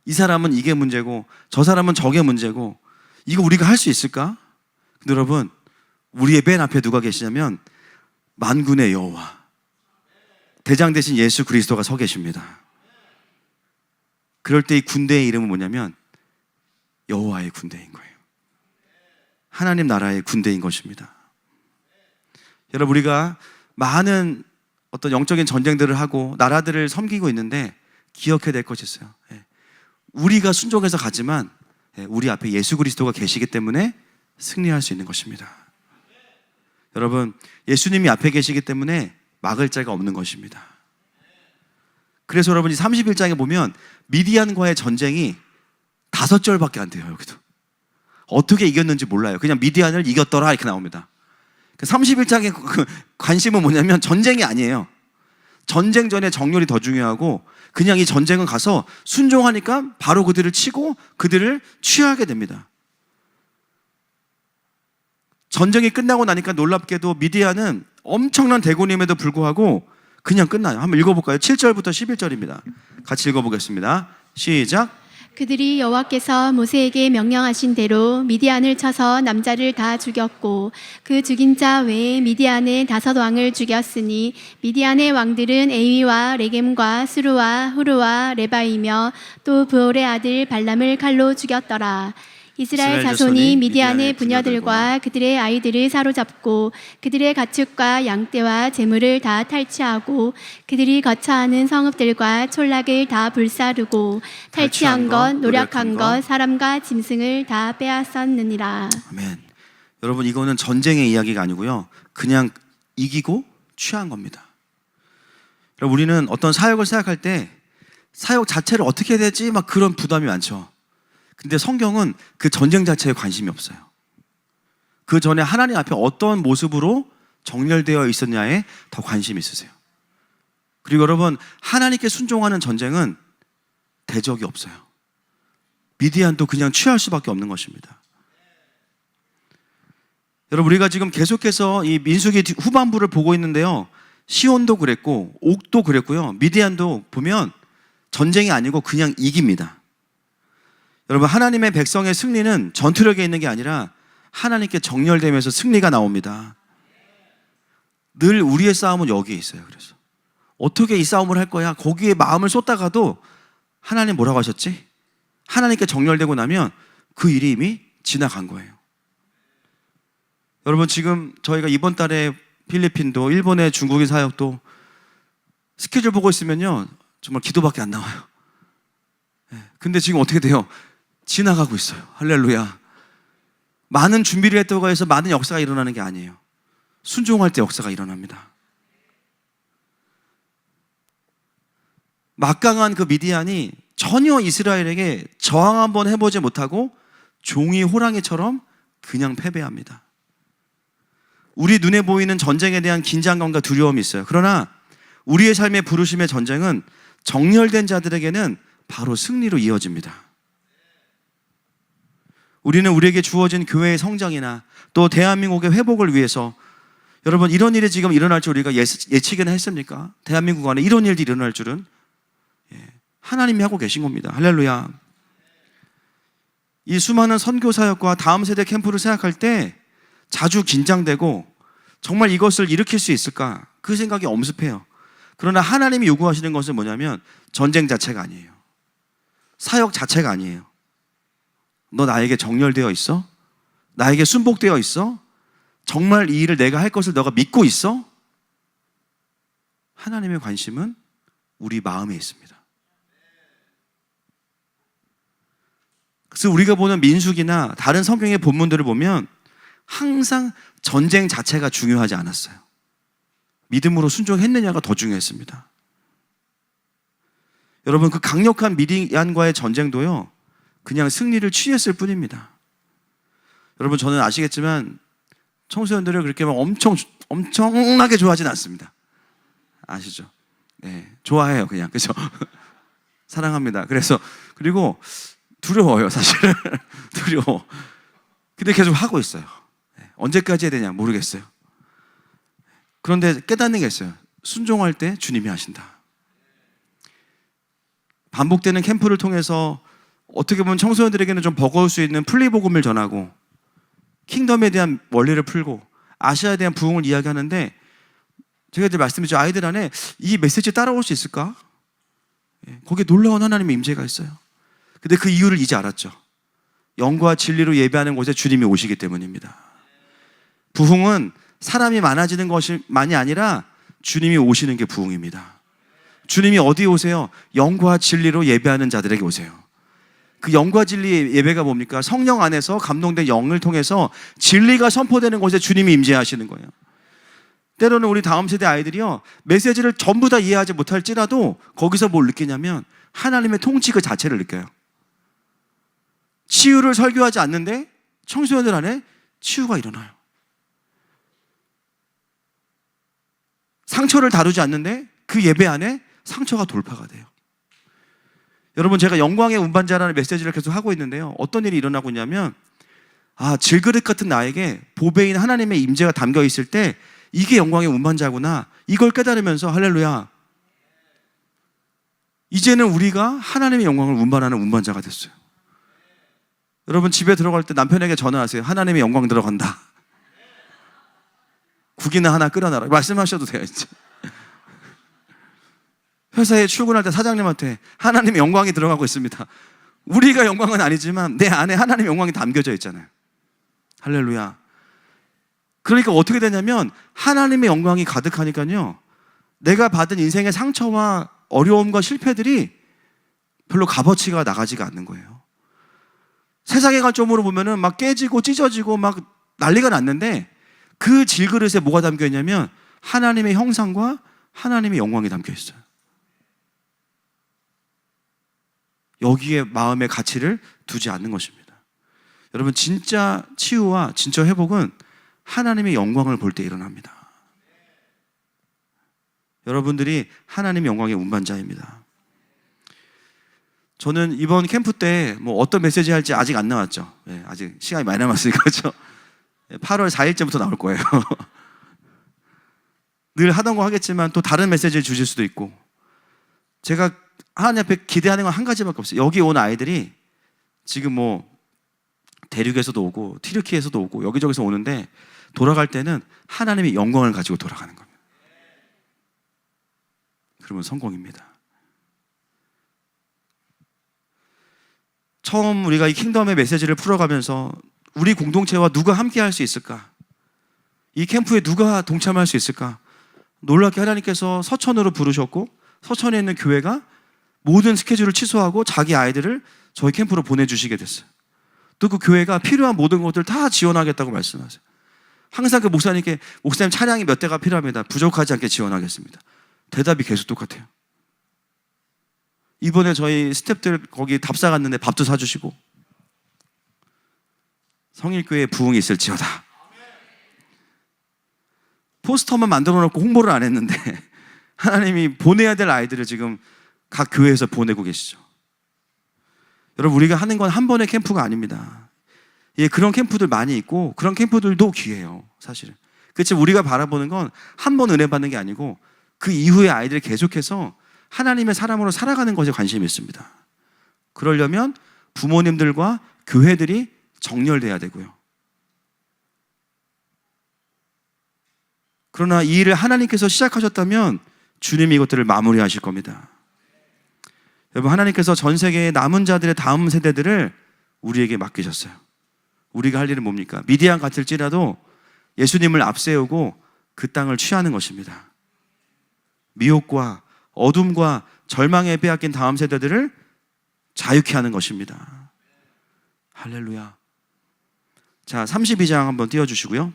이 사람은 이게 문제고 저 사람은 저게 문제고 이거 우리가 할 수 있을까? 근데 여러분 우리의 맨 앞에 누가 계시냐면 만군의 여호와 대장 대신 예수 그리스도가 서 계십니다. 그럴 때 이 군대의 이름은 뭐냐면 여호와의 군대인 거예요. 하나님 나라의 군대인 것입니다. 여러분 우리가 많은 어떤 영적인 전쟁들을 하고 나라들을 섬기고 있는데 기억해야 될 것이 있어요. 우리가 순종해서 가지만 우리 앞에 예수 그리스도가 계시기 때문에 승리할 수 있는 것입니다. 여러분 예수님이 앞에 계시기 때문에 막을 자가 없는 것입니다. 그래서 여러분이 31장에 보면 미디안과의 전쟁이 5절밖에 안 돼요. 여기도 어떻게 이겼는지 몰라요. 그냥 미디안을 이겼더라 이렇게 나옵니다. 31장의 그 관심은 뭐냐면 전쟁이 아니에요. 전쟁 전에 정렬이 더 중요하고 그냥 이 전쟁은 가서 순종하니까 바로 그들을 치고 그들을 취하게 됩니다. 전쟁이 끝나고 나니까 놀랍게도 미디안은 엄청난 대군임에도 불구하고 그냥 끝나요. 한번 읽어볼까요? 7절부터 11절입니다. 같이 읽어보겠습니다. 시작. 그들이 여호와께서 모세에게 명령하신 대로 미디안을 쳐서 남자를 다 죽였고 그 죽인 자 외에 미디안의 5왕을 죽였으니 미디안의 왕들은 에위와 레겜과 스루와 후르와 레바이며 또 부올의 아들 발람을 칼로 죽였더라. 이스라엘 자손이 미디안의 부녀들과 그들의 아이들을 사로잡고 그들의 가축과 양떼와 재물을 다 탈취하고 그들이 거처하는 성읍들과 촌락을 다 불사르고 탈취한 것, 노력한 것, 사람과 짐승을 다 빼앗았느니라. 아멘. 여러분 이거는 전쟁의 이야기가 아니고요. 그냥 이기고 취한 겁니다. 여러분 우리는 어떤 사역을 생각할 때 사역 자체를 어떻게 해야 되지? 막 그런 부담이 많죠. 근데 성경은 그 전쟁 자체에 관심이 없어요. 그 전에 하나님 앞에 어떤 모습으로 정렬되어 있었냐에 더 관심이 있으세요. 그리고 여러분 하나님께 순종하는 전쟁은 대적이 없어요. 미디안도 그냥 취할 수밖에 없는 것입니다. 여러분 우리가 지금 계속해서 이 민수기 후반부를 보고 있는데요. 시온도 그랬고 옥도 그랬고요. 미디안도 보면 전쟁이 아니고 그냥 이깁니다. 여러분 하나님의 백성의 승리는 전투력에 있는 게 아니라 하나님께 정렬되면서 승리가 나옵니다. 늘 우리의 싸움은 여기에 있어요. 그래서 어떻게 이 싸움을 할 거야? 거기에 마음을 쏟다가도 하나님 뭐라고 하셨지? 하나님께 정렬되고 나면 그 일이 이미 지나간 거예요. 여러분 지금 저희가 이번 달에 필리핀도 일본의 중국인 사역도 스케줄 보고 있으면요 정말 기도밖에 안 나와요. 근데 지금 어떻게 돼요? 지나가고 있어요. 할렐루야. 많은 준비를 했다고 해서 많은 역사가 일어나는 게 아니에요. 순종할 때 역사가 일어납니다. 막강한 그 미디안이 전혀 이스라엘에게 저항 한번 해보지 못하고 종이 호랑이처럼 그냥 패배합니다. 우리 눈에 보이는 전쟁에 대한 긴장감과 두려움이 있어요. 그러나 우리의 삶의 부르심의 전쟁은 정렬된 자들에게는 바로 승리로 이어집니다. 우리는 우리에게 주어진 교회의 성장이나 또 대한민국의 회복을 위해서 여러분 이런 일이 지금 일어날 줄 우리가 예측이나 했습니까? 대한민국 안에 이런 일이 일어날 줄은 하나님이 하고 계신 겁니다. 할렐루야. 이 수많은 선교 사역과 다음 세대 캠프를 생각할 때 자주 긴장되고 정말 이것을 일으킬 수 있을까? 그 생각이 엄습해요. 그러나 하나님이 요구하시는 것은 뭐냐면 전쟁 자체가 아니에요. 사역 자체가 아니에요. 너 나에게 정렬되어 있어? 나에게 순복되어 있어? 정말 이 일을 내가 할 것을 너가 믿고 있어? 하나님의 관심은 우리 마음에 있습니다. 그래서 우리가 보는 민수기나 다른 성경의 본문들을 보면 항상 전쟁 자체가 중요하지 않았어요. 믿음으로 순종했느냐가 더 중요했습니다. 여러분 그 강력한 미디안과의 전쟁도요 그냥 승리를 취했을 뿐입니다. 여러분 저는 아시겠지만 청소년들을 그렇게 막 엄청나게 좋아하진 않습니다. 아시죠? 네, 좋아해요 그냥. 그죠? 사랑합니다. 그래서 그리고 두려워요 사실은. 두려워. 근데 계속 하고 있어요. 네, 언제까지 해야 되냐 모르겠어요. 그런데 깨닫는 게 있어요. 순종할 때 주님이 하신다. 반복되는 캠프를 통해서 어떻게 보면 청소년들에게는 좀 버거울 수 있는 플리복음을 전하고 킹덤에 대한 원리를 풀고 아시아에 대한 부흥을 이야기하는데, 제가 이제 말씀드렸죠. 아이들 안에 이 메시지 따라올 수 있을까? 거기에 놀라운 하나님의 임재가 있어요. 근데 그 이유를 이제 알았죠. 영과 진리로 예배하는 곳에 주님이 오시기 때문입니다. 부흥은 사람이 많아지는 것만이 아니라 주님이 오시는 게 부흥입니다. 주님이 어디에 오세요? 영과 진리로 예배하는 자들에게 오세요. 그 영과 진리의 예배가 뭡니까? 성령 안에서 감동된 영을 통해서 진리가 선포되는 곳에 주님이 임재하시는 거예요. 때로는 우리 다음 세대 아이들이요, 메시지를 전부 다 이해하지 못할지라도 거기서 뭘 느끼냐면 하나님의 통치 그 자체를 느껴요. 치유를 설교하지 않는데 청소년들 안에 치유가 일어나요. 상처를 다루지 않는데 그 예배 안에 상처가 돌파가 돼요. 여러분, 제가 영광의 운반자라는 메시지를 계속 하고 있는데요, 어떤 일이 일어나고 있냐면, 질그릇 같은 나에게 보배인 하나님의 임재가 담겨 있을 때 이게 영광의 운반자구나, 이걸 깨달으면서 할렐루야, 이제는 우리가 하나님의 영광을 운반하는 운반자가 됐어요. 여러분, 집에 들어갈 때 남편에게 전화하세요. 하나님의 영광 들어간다. 국이나 하나 끓여놔라. 말씀하셔도 돼요 이제. 회사에 출근할 때 사장님한테 하나님의 영광이 들어가고 있습니다. 우리가 영광은 아니지만 내 안에 하나님의 영광이 담겨져 있잖아요. 할렐루야. 그러니까 어떻게 되냐면 하나님의 영광이 가득하니까요, 내가 받은 인생의 상처와 어려움과 실패들이 별로 값어치가 나가지가 않는 거예요. 세상의 관점으로 보면은 막 깨지고 찢어지고 막 난리가 났는데, 그 질그릇에 뭐가 담겨 있냐면 하나님의 형상과 하나님의 영광이 담겨 있어요. 여기에 마음의 가치를 두지 않는 것입니다. 여러분, 진짜 치유와 진짜 회복은 하나님의 영광을 볼 때 일어납니다. 여러분들이 하나님의 영광의 운반자입니다. 저는 이번 캠프 때 뭐 어떤 메시지 할지 아직 안 나왔죠. 네, 아직 시간이 많이 남았으니까. 그렇죠? 8월 4일쯤부터 나올 거예요. 늘 하던 거 하겠지만 또 다른 메시지를 주실 수도 있고, 제가 하나님 앞에 기대하는 건 한 가지밖에 없어요. 여기 온 아이들이 지금 뭐 대륙에서도 오고 튀르키에서도 오고 여기저기서 오는데, 돌아갈 때는 하나님의 영광을 가지고 돌아가는 겁니다. 그러면 성공입니다. 처음 우리가 이 킹덤의 메시지를 풀어가면서 우리 공동체와 누가 함께 할 수 있을까? 이 캠프에 누가 동참할 수 있을까? 놀랍게 하나님께서 서천으로 부르셨고, 서천에 있는 교회가 모든 스케줄을 취소하고 자기 아이들을 저희 캠프로 보내주시게 됐어요. 또 그 교회가 필요한 모든 것들을 다 지원하겠다고 말씀하세요. 항상 그 목사님께, 목사님 차량이 몇 대가 필요합니다. 부족하지 않게 지원하겠습니다. 대답이 계속 똑같아요. 이번에 저희 스태프들 거기 답사 갔는데 밥도 사주시고, 성일교회에 부흥이 있을지어다. 포스터만 만들어 놓고 홍보를 안 했는데 하나님이 보내야 될 아이들을 지금 각 교회에서 보내고 계시죠. 여러분, 우리가 하는 건 한 번의 캠프가 아닙니다. 예, 그런 캠프들 많이 있고 그런 캠프들도 귀해요, 사실은. 그렇지만 우리가 바라보는 건 한 번 은혜 받는 게 아니고 그 이후에 아이들이 계속해서 하나님의 사람으로 살아가는 것에 관심이 있습니다. 그러려면 부모님들과 교회들이 정렬돼야 되고요. 그러나 이 일을 하나님께서 시작하셨다면 주님이 이것들을 마무리하실 겁니다. 여러분, 하나님께서 전 세계의 남은 자들의 다음 세대들을 우리에게 맡기셨어요. 우리가 할 일은 뭡니까? 미디안 같을지라도 예수님을 앞세우고 그 땅을 취하는 것입니다. 미혹과 어둠과 절망에 빼앗긴 다음 세대들을 자유케 하는 것입니다. 할렐루야. 자, 32장 한번 띄워주시고요.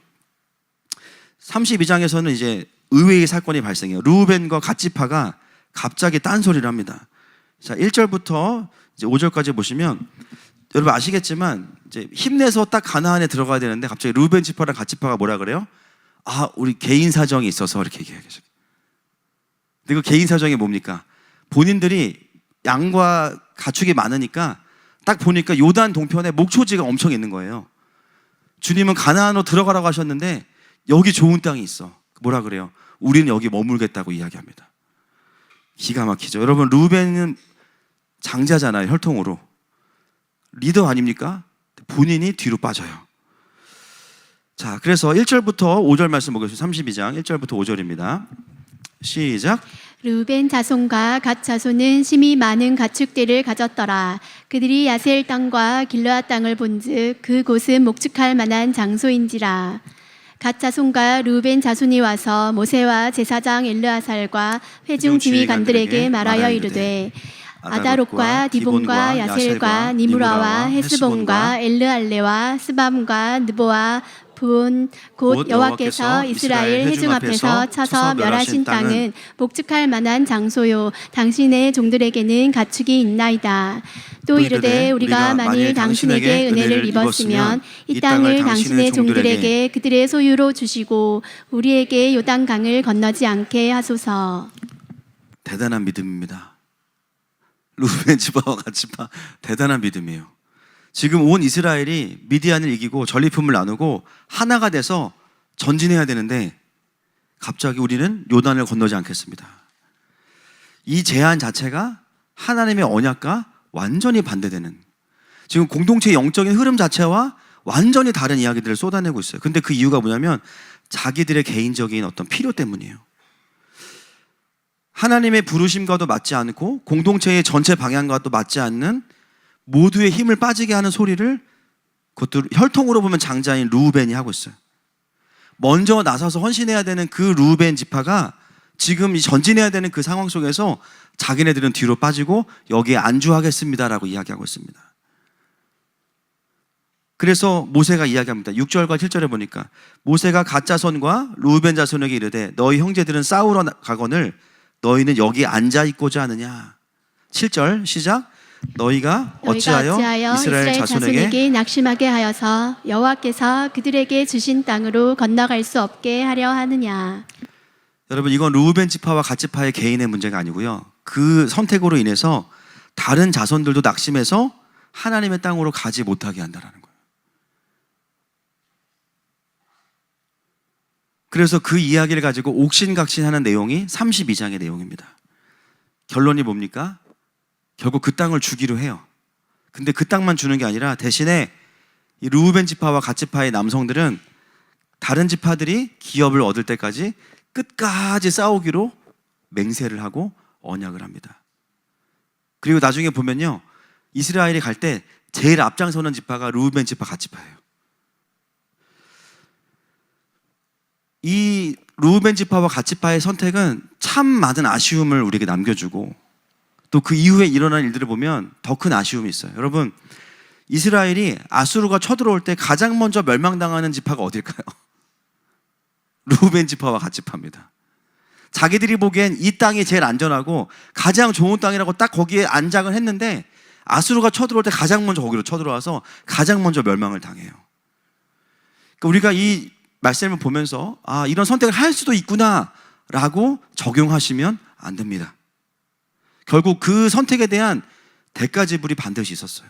32장에서는 이제 의외의 사건이 발생해요. 르우벤과 갓지파가 갑자기 딴소리를 합니다. 자, 1절부터 이제 5절까지 보시면 여러분 아시겠지만 이제 힘내서 딱 가나안에 들어가야 되는데 갑자기 르우벤 지파랑 갓지파가 뭐라 그래요? 우리 개인 사정이 있어서 이렇게 얘기하겠어요. 근데 그 개인 사정이 뭡니까? 본인들이 양과 가축이 많으니까 딱 보니까 요단 동편에 목초지가 엄청 있는 거예요. 주님은 가나안으로 들어가라고 하셨는데 여기 좋은 땅이 있어. 뭐라 그래요? 우리는 여기 머물겠다고 이야기합니다. 기가 막히죠. 여러분, 루벤은 장자잖아요. 혈통으로. 리더 아닙니까? 본인이 뒤로 빠져요. 자, 그래서 1절부터 5절 말씀 보겠습니다. 32장 1절부터 5절입니다. 시작. 르우벤 자손과 갓 자손은 심히 많은 가축들을 가졌더라. 그들이 야셀 땅과 길르앗 땅을 본즉 그곳은 목축할 만한 장소인지라. 갓 자손과 르우벤 자손이 와서 모세와 제사장 엘르아살과 회중 지휘관들에게 말하여 이르되 아다롯과 디본과 야셀과 니무라와 헤스본과 엘르알레와 스밤과 느보와 분 곧 여호와께서 이스라엘 회중 앞에서 쳐서 멸하신 땅은 목축할 만한 장소요 당신의 종들에게는 가축이 있나이다. 또 이르되 우리가 만일 당신에게 은혜를 입었으면 이 땅을 당신의 종들에게 그들의 소유로 주시고 우리에게 요단강을 건너지 않게 하소서. 대단한 믿음입니다. 루벤 지파와 갓 지파, 대단한 믿음이에요. 지금 온 이스라엘이 미디안을 이기고 전리품을 나누고 하나가 돼서 전진해야 되는데 갑자기 우리는 요단을 건너지 않겠습니다. 이 제안 자체가 하나님의 언약과 완전히 반대되는, 지금 공동체의 영적인 흐름 자체와 완전히 다른 이야기들을 쏟아내고 있어요. 근데 그 이유가 뭐냐면 자기들의 개인적인 어떤 필요 때문이에요. 하나님의 부르심과도 맞지 않고 공동체의 전체 방향과도 맞지 않는 모두의 힘을 빠지게 하는 소리를, 그것도 혈통으로 보면 장자인 르우벤이 하고 있어요. 먼저 나서서 헌신해야 되는 그 르우벤 지파가 지금 전진해야 되는 그 상황 속에서 자기네들은 뒤로 빠지고 여기에 안주하겠습니다라고 이야기하고 있습니다. 그래서 모세가 이야기합니다. 6절과 7절에 보니까 모세가 갓 자손과 르우벤 자손에게 이르되 너희 형제들은 싸우러 가거늘 너희는 여기 앉아 있고자 하느냐. 7절 시작. 너희가 어찌하여 이스라엘 자손에게 낙심하게 하여서 여호와께서 그들에게 주신 땅으로 건너갈 수 없게 하려 하느냐. 여러분, 이건 르우벤 지파와 갓 지파의 개인의 문제가 아니고요, 그 선택으로 인해서 다른 자손들도 낙심해서 하나님의 땅으로 가지 못하게 한다는 거예요. 그래서 그 이야기를 가지고 옥신각신하는 내용이 32장의 내용입니다. 결론이 뭡니까? 결국 그 땅을 주기로 해요. 근데 그 땅만 주는 게 아니라 대신에 이 르우벤 지파와 갓 지파의 남성들은 다른 지파들이 기업을 얻을 때까지 끝까지 싸우기로 맹세를 하고 언약을 합니다. 그리고 나중에 보면요, 이스라엘이 갈 때 제일 앞장서는 지파가 르우벤 지파, 갓 지파예요. 이 르우벤 지파와 갓 지파의 선택은 참 많은 아쉬움을 우리에게 남겨주고, 또 그 이후에 일어난 일들을 보면 더 큰 아쉬움이 있어요. 여러분, 이스라엘이 아수르가 쳐들어올 때 가장 먼저 멸망당하는 지파가 어딜까요? 르우벤 지파와 갓 지파입니다. 자기들이 보기엔 이 땅이 제일 안전하고 가장 좋은 땅이라고 딱 거기에 안장을 했는데 아수르가 쳐들어올 때 가장 먼저 거기로 쳐들어와서 가장 먼저 멸망을 당해요. 그러니까 우리가 이 말씀을 보면서 아, 이런 선택을 할 수도 있구나 라고 적용하시면 안 됩니다. 결국 그 선택에 대한 대가 지불이 반드시 있었어요.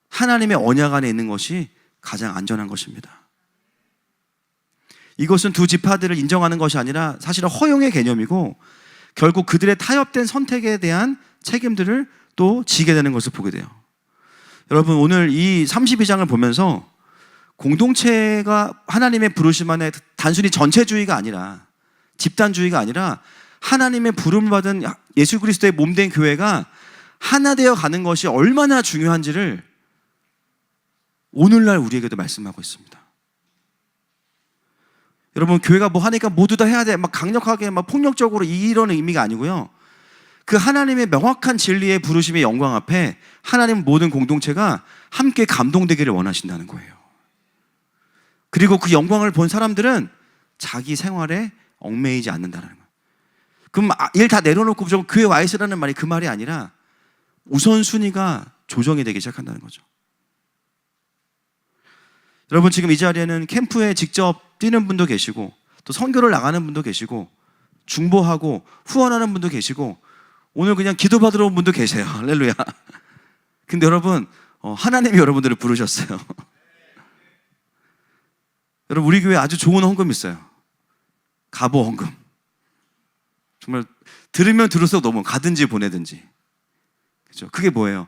하나님의 언약 안에 있는 것이 가장 안전한 것입니다. 이것은 두 지파들을 인정하는 것이 아니라 사실은 허용의 개념이고, 결국 그들의 타협된 선택에 대한 책임들을 또 지게 되는 것을 보게 돼요. 여러분, 오늘 이 32장을 보면서 공동체가 하나님의 부르심 안에 단순히 전체주의가 아니라, 집단주의가 아니라 하나님의 부름을 받은 예수 그리스도의 몸된 교회가 하나 되어 가는 것이 얼마나 중요한지를 오늘날 우리에게도 말씀하고 있습니다. 여러분, 교회가 뭐 하니까 모두 다 해야 돼, 막 강력하게 막 폭력적으로 이런 의미가 아니고요, 그 하나님의 명확한 진리의 부르심의 영광 앞에 하나님 모든 공동체가 함께 감동되기를 원하신다는 거예요. 그리고 그 영광을 본 사람들은 자기 생활에 얽매이지 않는다는 거예요. 그럼 일 다 내려놓고 무조건 교회 와 있으라는 말이 그 말이 아니라 우선순위가 조정이 되기 시작한다는 거죠. 여러분, 지금 이 자리에는 캠프에 직접 뛰는 분도 계시고 또 선교를 나가는 분도 계시고 중보하고 후원하는 분도 계시고 오늘 그냥 기도받으러 온 분도 계세요. 할렐루야. 근데 여러분 하나님이 여러분들을 부르셨어요. 여러분 우리 교회 아주 좋은 헌금 있어요. 가보 헌금. 정말 들으면 들을수록 너무 가든지 보내든지. 그죠? 그게 뭐예요?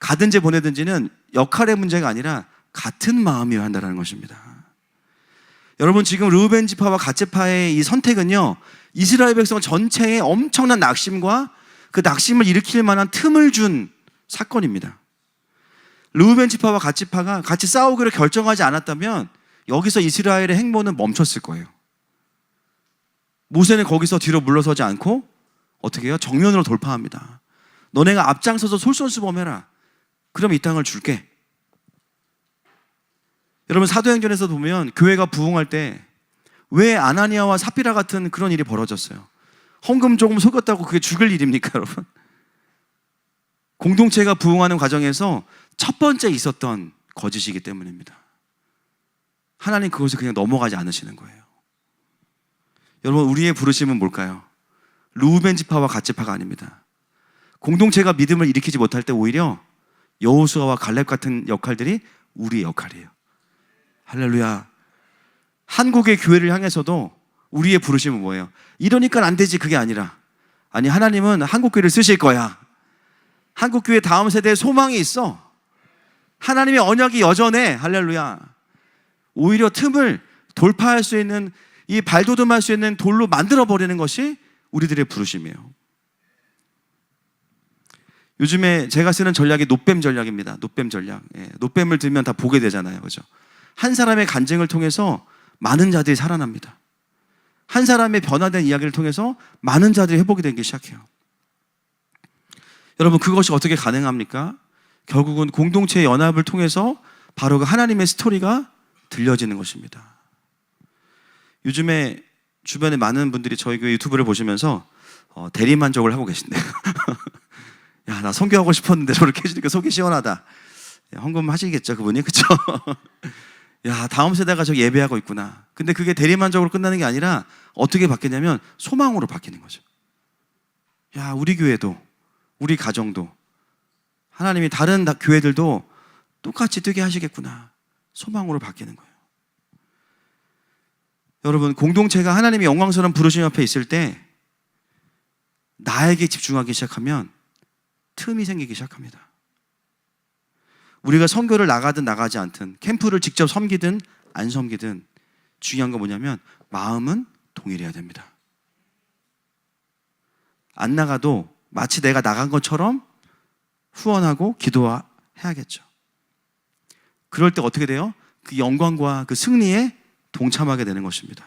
가든지 보내든지는 역할의 문제가 아니라 같은 마음이어야 한다는 것입니다. 여러분 지금 르우벤 지파와 갓 지파의 이 선택은요, 이스라엘 백성 전체에 엄청난 낙심과 그 낙심을 일으킬 만한 틈을 준 사건입니다. 르우벤 지파와 갓 지파가 같이 싸우기로 결정하지 않았다면 여기서 이스라엘의 행보는 멈췄을 거예요. 모세는 거기서 뒤로 물러서지 않고 어떻게 해요? 정면으로 돌파합니다. 너네가 앞장서서 솔선수범해라. 그럼 이 땅을 줄게. 여러분 사도행전에서 보면 교회가 부흥할 때 왜 아나니아와 삽비라 같은 그런 일이 벌어졌어요? 헌금 조금 속였다고 그게 죽을 일입니까, 여러분? 공동체가 부흥하는 과정에서 첫 번째 있었던 거짓이기 때문입니다. 하나님 그것을 그냥 넘어가지 않으시는 거예요. 여러분 우리의 부르심은 뭘까요? 르우벤 지파와 갓 지파가 아닙니다. 공동체가 믿음을 일으키지 못할 때 오히려 여호수아와 갈렙 같은 역할들이 우리의 역할이에요. 할렐루야. 한국의 교회를 향해서도 우리의 부르심은 뭐예요? 이러니까 안 되지 그게 아니라, 아니 하나님은 한국교회를 쓰실 거야. 한국교회 다음 세대에 소망이 있어. 하나님의 언약이 여전해. 할렐루야. 오히려 틈을 돌파할 수 있는, 이 발돋움할 수 있는 돌로 만들어버리는 것이 우리들의 부르심이에요. 요즘에 제가 쓰는 전략이 노뱀 전략입니다. 노뱀 전략. 노뱀을 들면 다 보게 되잖아요. 그죠? 한 사람의 간증을 통해서 많은 자들이 살아납니다. 한 사람의 변화된 이야기를 통해서 많은 자들이 회복이 되기 시작해요. 여러분 그것이 어떻게 가능합니까? 결국은 공동체의 연합을 통해서 바로 그 하나님의 스토리가 들려지는 것입니다. 요즘에 주변에 많은 분들이 저희 교회 유튜브를 보시면서 대리만족을 하고 계신데요. 야, 나 선교하고 싶었는데 저렇게 해주니까 속이 시원하다. 헌금 하시겠죠, 그분이? 그쵸? 야, 다음 세대가 저기 예배하고 있구나. 근데 그게 대리만족으로 끝나는 게 아니라 어떻게 바뀌냐면 소망으로 바뀌는 거죠. 야, 우리 교회도, 우리 가정도, 하나님이 다른 교회들도 똑같이 뜨게 하시겠구나. 소망으로 바뀌는 거예요. 여러분, 공동체가 하나님의 영광스러운 부르심 앞에 있을 때 나에게 집중하기 시작하면 틈이 생기기 시작합니다. 우리가 선교를 나가든 나가지 않든, 캠프를 직접 섬기든 안 섬기든 중요한 건 뭐냐면 마음은 동일해야 됩니다. 안 나가도 마치 내가 나간 것처럼 후원하고 기도해야겠죠. 그럴 때 어떻게 돼요? 그 영광과 그 승리에 동참하게 되는 것입니다.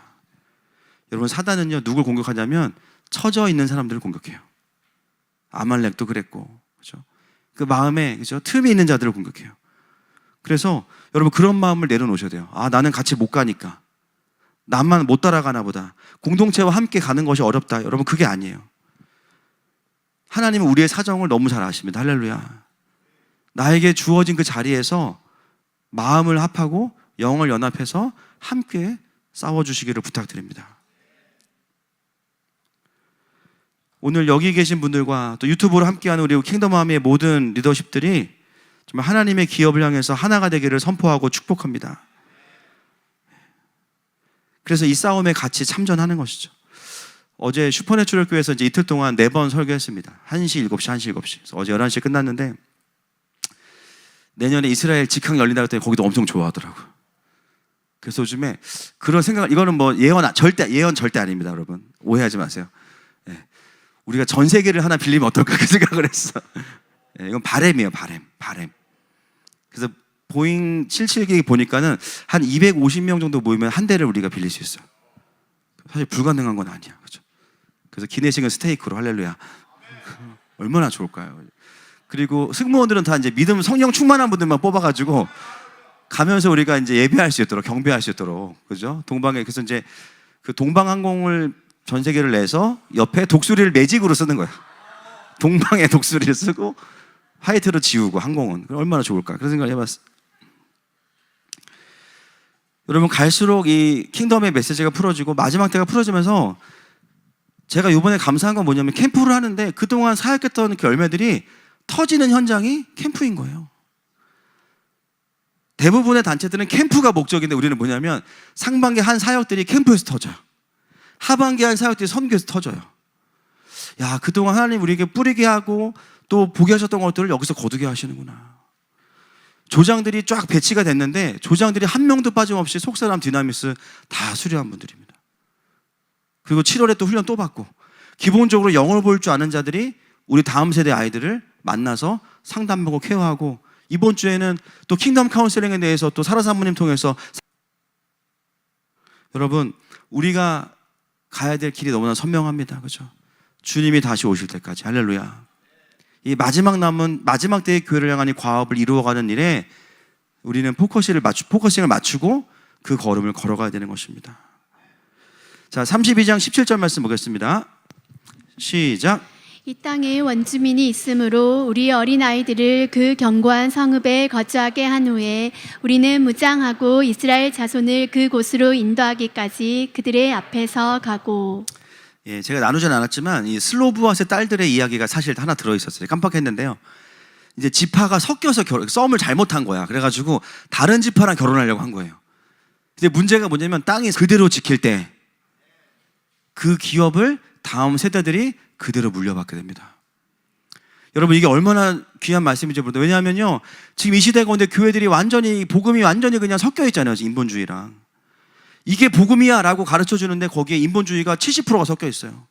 여러분 사단은요 누굴 공격하냐면 처져 있는 사람들을 공격해요. 아말렉도 그랬고, 그렇죠? 그 마음에, 그렇죠? 틈이 있는 자들을 공격해요. 그래서 여러분 그런 마음을 내려놓으셔야 돼요. 아, 나는 같이 못 가니까, 나만 못 따라가나 보다, 공동체와 함께 가는 것이 어렵다. 여러분 그게 아니에요. 하나님은 우리의 사정을 너무 잘 아십니다. 할렐루야. 나에게 주어진 그 자리에서 마음을 합하고 영을 연합해서 함께 싸워주시기를 부탁드립니다. 오늘 여기 계신 분들과 또 유튜브로 함께하는 우리 킹덤아미의 모든 리더십들이 정말 하나님의 기업을 향해서 하나가 되기를 선포하고 축복합니다. 그래서 이 싸움에 같이 참전하는 것이죠. 어제 슈퍼내추럴 교회에서 이제 이틀 동안 4번 설교했습니다. 1시, 7시, 1시, 7시. 그래서 어제 11시에 끝났는데 내년에 이스라엘 직항 열린다 그랬더니 거기도 엄청 좋아하더라고요. 그래서 요즘에 그런 생각을, 이거는 뭐 예언 절대 아닙니다, 여러분. 오해하지 마세요. 우리가 전 세계를 하나 빌리면 어떨까 그 생각을 했어. 이건 바램이에요, 바램. 그래서 보잉 77기 보니까는 한 250명 정도 모이면 한 대를 우리가 빌릴 수 있어요. 사실 불가능한 건 아니야, 그렇죠? 그래서 기내식은 스테이크로, 할렐루야. 얼마나 좋을까요? 그리고 승무원들은 다 이제 믿음, 성령 충만한 분들만 뽑아가지고 가면서 우리가 이제 예배할 수 있도록, 경배할 수 있도록, 그죠? 동방에, 그래서 이제 그 동방항공을 전 세계를 내서 옆에 독수리를 매직으로 쓰는 거야. 동방에 독수리를 쓰고 화이트로 지우고, 항공은 얼마나 좋을까 그런 생각을 해봤어. 여러분 갈수록 이 킹덤의 메시지가 풀어지고 마지막 때가 풀어지면서 제가 이번에 감사한 건 뭐냐면 캠프를 하는데 그동안 사역했던 그 열매들이 터지는 현장이 캠프인 거예요. 대부분의 단체들은 캠프가 목적인데 우리는 뭐냐면 상반기 한 사역들이 캠프에서 터져요. 하반기 한 사역들이 선교에서 터져요. 야, 그동안 하나님 우리에게 뿌리게 하고 또 보게 하셨던 것들을 여기서 거두게 하시는구나. 조장들이 쫙 배치가 됐는데 조장들이 한 명도 빠짐없이 속사람 디나미스 다 수료한 분들입니다. 그리고 7월에 또 훈련 또 받고 기본적으로 영어를 볼 줄 아는 자들이 우리 다음 세대 아이들을 만나서 상담하고 케어하고 이번 주에는 또 킹덤 카운셀링에 대해서 또 사라 사모님 통해서 여러분 우리가 가야 될 길이 너무나 선명합니다. 그렇죠? 주님이 다시 오실 때까지 할렐루야. 이 마지막 남은 마지막 때의 교회를 향한 이 과업을 이루어가는 일에 우리는 포커싱을 맞추고 그 걸음을 걸어가야 되는 것입니다. 자, 32장 17절 말씀 보겠습니다. 시작. 이 땅에 원주민이 있으므로 우리 어린아이들을 그 견고한 성읍에 거주하게 한 후에 우리는 무장하고 이스라엘 자손을 그곳으로 인도하기까지 그들의 앞에서 가고. 예, 제가 나누진 않았지만 이 슬로브앗의 딸들의 이야기가 사실 하나 들어있었어요. 깜빡했는데요. 이제 지파가 섞여서 썸을 잘못한 거야. 그래가지고 다른 지파랑 결혼하려고 한 거예요. 근데 문제가 뭐냐면 땅이 그대로 지킬 때 그 기업을 다음 세대들이 그대로 물려받게 됩니다. 여러분 이게 얼마나 귀한 말씀인지 모르겠어요. 왜냐하면요 지금 이 시대 가운데 교회들이 복음이 완전히 그냥 섞여 있잖아요. 인본주의랑 이게 복음이야 라고 가르쳐 주는데 거기에 인본주의가 70%가 섞여 있어요.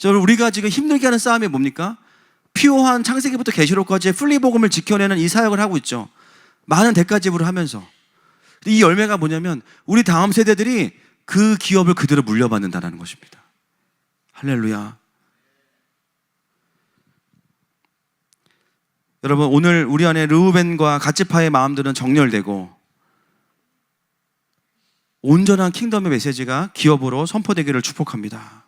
여러분 우리가 지금 힘들게 하는 싸움이 뭡니까? 피요한 창세기부터 계시록까지의 풀리복음을 지켜내는 이 사역을 하고 있죠. 많은 대가 지불을 하면서. 이 열매가 뭐냐면 우리 다음 세대들이 그 기업을 그대로 물려받는다는 것입니다. 할렐루야. 여러분 오늘 우리 안에 르우벤과 갓지파의 마음들은 정렬되고 온전한 킹덤의 메시지가 기업으로 선포되기를 축복합니다.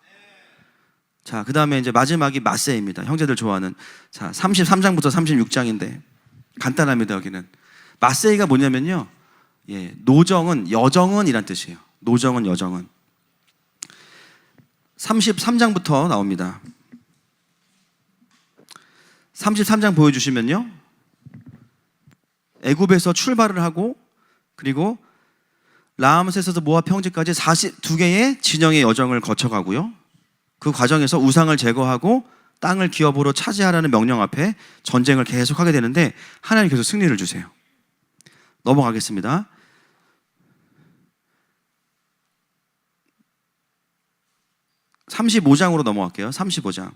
자, 그 다음에 이제 마지막이 마세입니다. 형제들 좋아하는. 자, 33장부터 36장인데 간단합니다. 여기는 마세이가 뭐냐면요, 예, 노정은 여정은 이란 뜻이에요. 노정은 여정은. 33장부터 나옵니다. 33장 보여주시면요, 애굽에서 출발을 하고 그리고 라암세스에서 모압 평지까지 42개의 진영의 여정을 거쳐가고요. 그 과정에서 우상을 제거하고 땅을 기업으로 차지하라는 명령 앞에 전쟁을 계속하게 되는데 하나님 계속 승리를 주세요. 넘어가겠습니다. 35장으로 넘어갈게요. 35장.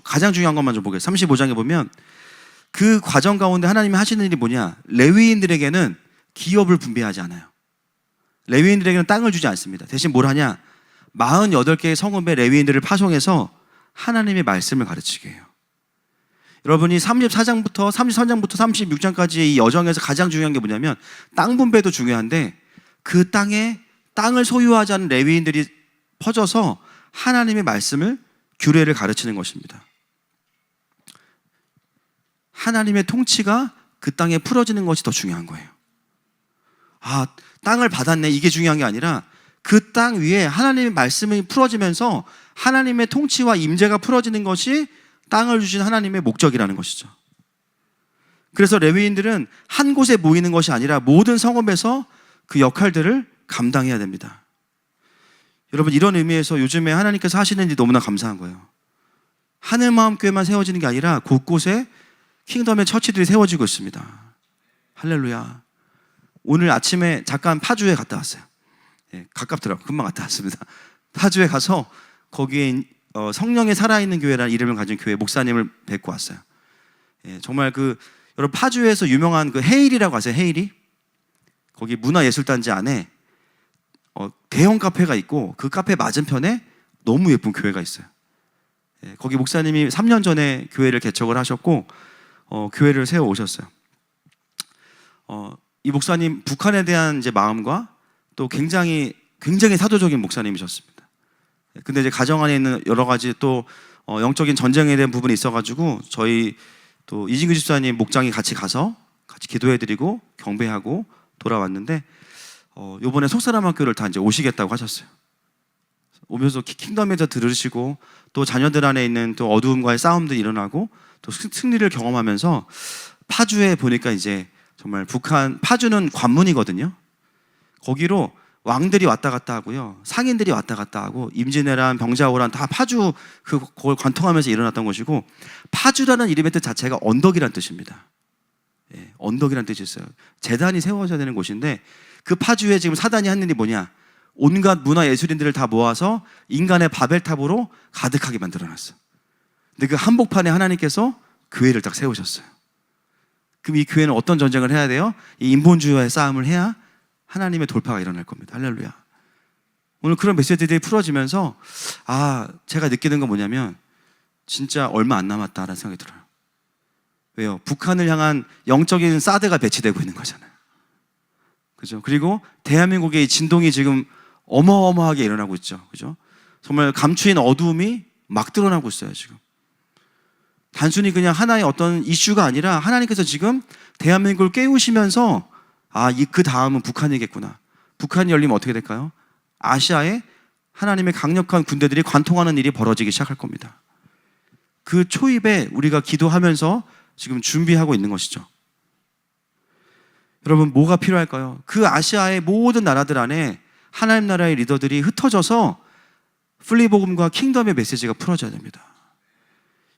가장 중요한 것만 좀 보겠습니다. 35장에 보면 그 과정 가운데 하나님이 하시는 일이 뭐냐? 레위인들에게는 기업을 분배하지 않아요. 레위인들에게는 땅을 주지 않습니다. 대신 뭘 하냐? 48개의 성읍의 레위인들을 파송해서 하나님의 말씀을 가르치게 해요. 여러분이 33장부터 36장까지의 이 여정에서 가장 중요한 게 뭐냐면 땅 분배도 중요한데 그 땅을 소유하지 않은 레위인들이 퍼져서 하나님의 말씀을 규례를 가르치는 것입니다. 하나님의 통치가 그 땅에 풀어지는 것이 더 중요한 거예요. 아, 땅을 받았네 이게 중요한 게 아니라 그 땅 위에 하나님의 말씀이 풀어지면서 하나님의 통치와 임재가 풀어지는 것이 땅을 주신 하나님의 목적이라는 것이죠. 그래서 레위인들은 한 곳에 모이는 것이 아니라 모든 성읍에서 그 역할들을 감당해야 됩니다. 여러분 이런 의미에서 요즘에 하나님께서 하시는 일이 너무나 감사한 거예요. 하늘마음교회만 세워지는 게 아니라 곳곳에 킹덤의 처치들이 세워지고 있습니다. 할렐루야. 오늘 아침에 잠깐 파주에 갔다 왔어요. 예, 가깝더라고요. 금방 갔다 왔습니다. 파주에 가서 거기에 성령이 살아있는 교회라는 이름을 가진 교회 목사님을 뵙고 왔어요. 예, 정말 여러분 파주에서 유명한 헤일이라고 아세요? 헤일이? 거기 문화예술단지 안에 대형 카페가 있고 그 카페 맞은편에 너무 예쁜 교회가 있어요. 예, 거기 목사님이 3년 전에 교회를 개척을 하셨고 교회를 세워 오셨어요. 이 목사님 북한에 대한 이제 마음과 또 굉장히 사도적인 목사님이셨습니다. 근데 이제 가정 안에 있는 여러 가지 또 영적인 전쟁에 대한 부분이 있어가지고 저희 또 이진규 집사님 목장이 같이 가서 같이 기도해드리고 경배하고 돌아왔는데 요번에 속사람 학교를 다 이제 오시겠다고 하셨어요. 오면서 킹덤에서 들으시고 또 자녀들 안에 있는 또 어두움과의 싸움도 일어나고 또 승리를 경험하면서 파주에 보니까 이제 정말 북한 파주는 관문이거든요. 거기로 왕들이 왔다 갔다 하고요, 상인들이 왔다 갔다 하고 임진왜란, 병자호란 다 파주 그걸 관통하면서 일어났던 것이고, 파주라는 이름의 뜻 자체가 언덕이란 뜻입니다. 예, 언덕이란 뜻이 있어요. 재단이 세워져야 되는 곳인데 그 파주에 지금 사단이 한 일이 뭐냐? 온갖 문화 예술인들을 다 모아서 인간의 바벨탑으로 가득하게 만들어놨어. 근데 그 한복판에 하나님께서 교회를 딱 세우셨어요. 그럼 이 교회는 어떤 전쟁을 해야 돼요? 이 인본주의와의 싸움을 해야 하나님의 돌파가 일어날 겁니다. 할렐루야. 오늘 그런 메시지들이 풀어지면서 제가 느끼는 건 뭐냐면 진짜 얼마 안 남았다라는 생각이 들어요. 왜요? 북한을 향한 영적인 사드가 배치되고 있는 거잖아요. 그죠? 그리고 대한민국의 진동이 지금 어마어마하게 일어나고 있죠. 그죠? 정말 감추인 어두움이 막 드러나고 있어요, 지금. 단순히 그냥 하나의 어떤 이슈가 아니라 하나님께서 지금 대한민국을 깨우시면서 그 다음은 북한이겠구나. 북한이 열리면 어떻게 될까요? 아시아에 하나님의 강력한 군대들이 관통하는 일이 벌어지기 시작할 겁니다. 그 초입에 우리가 기도하면서 지금 준비하고 있는 것이죠. 여러분, 뭐가 필요할까요? 그 아시아의 모든 나라들 안에 하나님 나라의 리더들이 흩어져서 플리복음과 킹덤의 메시지가 풀어져야 됩니다.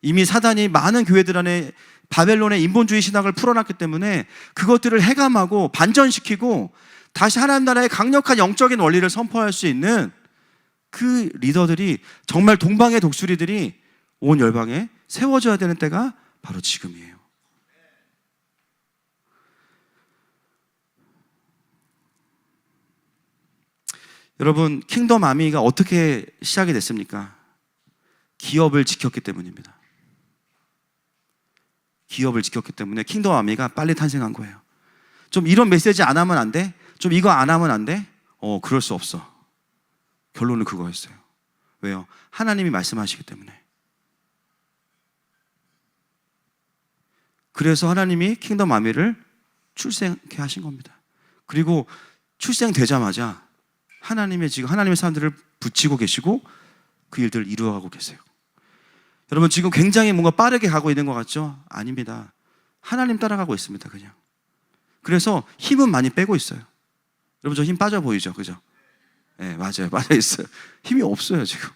이미 사단이 많은 교회들 안에 바벨론의 인본주의 신학을 풀어놨기 때문에 그것들을 해감하고 반전시키고 다시 하나님 나라의 강력한 영적인 원리를 선포할 수 있는 그 리더들이, 정말 동방의 독수리들이 온 열방에 세워져야 되는 때가 바로 지금이에요. 여러분, 킹덤 아미가 어떻게 시작이 됐습니까? 기업을 지켰기 때문입니다. 기업을 지켰기 때문에 킹덤 아미가 빨리 탄생한 거예요. 좀 이런 메시지 안 하면 안 돼? 좀 이거 안 하면 안 돼? 그럴 수 없어. 결론은 그거였어요. 왜요? 하나님이 말씀하시기 때문에. 그래서 하나님이 킹덤 아미를 출생케 하신 겁니다. 그리고 출생되자마자 하나님의 사람들을 붙이고 계시고 그 일들을 이루어가고 계세요. 여러분, 지금 굉장히 뭔가 빠르게 가고 있는 것 같죠? 아닙니다. 하나님 따라가고 있습니다, 그냥. 그래서 힘은 많이 빼고 있어요. 여러분, 저 힘 빠져 보이죠? 그죠? 네, 맞아요. 빠져 있어요. 힘이 없어요, 지금.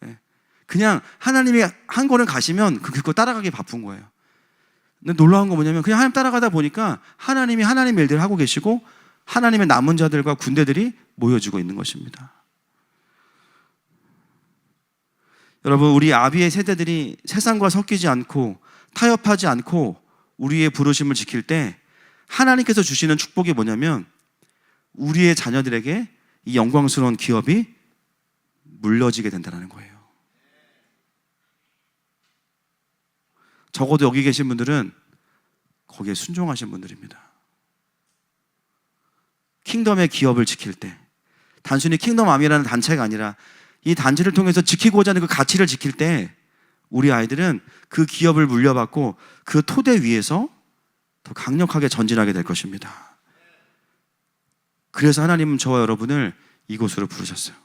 네. 그냥 하나님이 한 걸음 가시면 그거 따라가기 바쁜 거예요. 근데 놀라운 건 뭐냐면 그냥 하나님 따라가다 보니까 하나님이 하나님의 일들을 하고 계시고 하나님의 남은 자들과 군대들이 모여지고 있는 것입니다. 여러분, 우리 아비의 세대들이 세상과 섞이지 않고 타협하지 않고 우리의 부르심을 지킬 때 하나님께서 주시는 축복이 뭐냐면 우리의 자녀들에게 이 영광스러운 기업이 물려지게 된다는 거예요. 적어도 여기 계신 분들은 거기에 순종하신 분들입니다. 킹덤의 기업을 지킬 때, 단순히 킹덤 아미라는 단체가 아니라 이 단체를 통해서 지키고자 하는 그 가치를 지킬 때 우리 아이들은 그 기업을 물려받고 그 토대 위에서 더 강력하게 전진하게 될 것입니다. 그래서 하나님은 저와 여러분을 이곳으로 부르셨어요.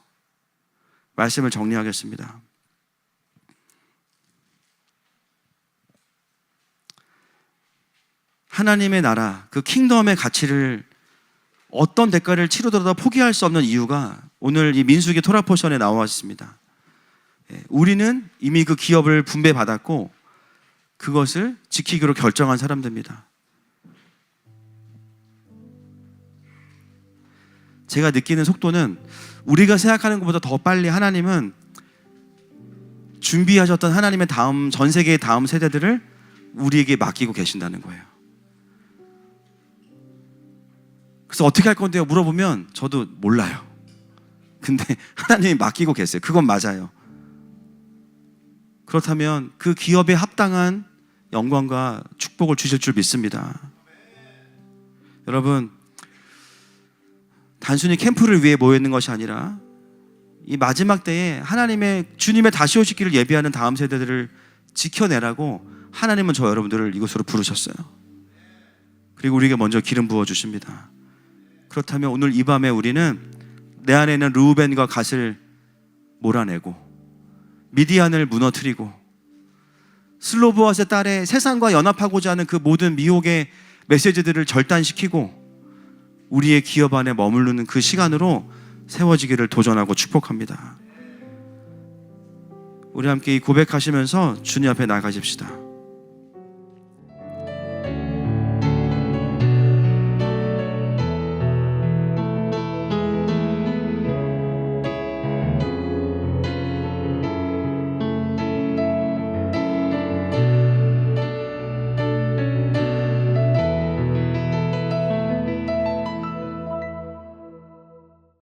말씀을 정리하겠습니다. 하나님의 나라, 그 킹덤의 가치를 어떤 대가를 치르더라도 포기할 수 없는 이유가 오늘 이 민수기 토라 포션에 나와 있습니다. 우리는 이미 그 기업을 분배받았고 그것을 지키기로 결정한 사람들입니다. 제가 느끼는 속도는 우리가 생각하는 것보다 더 빨리 하나님은 준비하셨던 하나님의 다음, 전 세계의 다음 세대들을 우리에게 맡기고 계신다는 거예요. 그래서 어떻게 할 건데요? 물어보면 저도 몰라요. 근데 하나님이 맡기고 계세요. 그건 맞아요. 그렇다면 그 기업에 합당한 영광과 축복을 주실 줄 믿습니다. 여러분, 단순히 캠프를 위해 모여있는 것이 아니라 이 마지막 때에 주님의 다시 오실 길을 예비하는 다음 세대들을 지켜내라고 하나님은 저 여러분들을 이곳으로 부르셨어요. 그리고 우리에게 먼저 기름 부어주십니다. 그렇다면 오늘 이 밤에 우리는 내 안에 있는 르우벤과 갓을 몰아내고 미디안을 무너뜨리고 슬로보앗의 딸의 세상과 연합하고자 하는 그 모든 미혹의 메시지들을 절단시키고 우리의 기업 안에 머무르는 그 시간으로 세워지기를 도전하고 축복합니다. 우리 함께 이 고백하시면서 주님 앞에 나가십시다.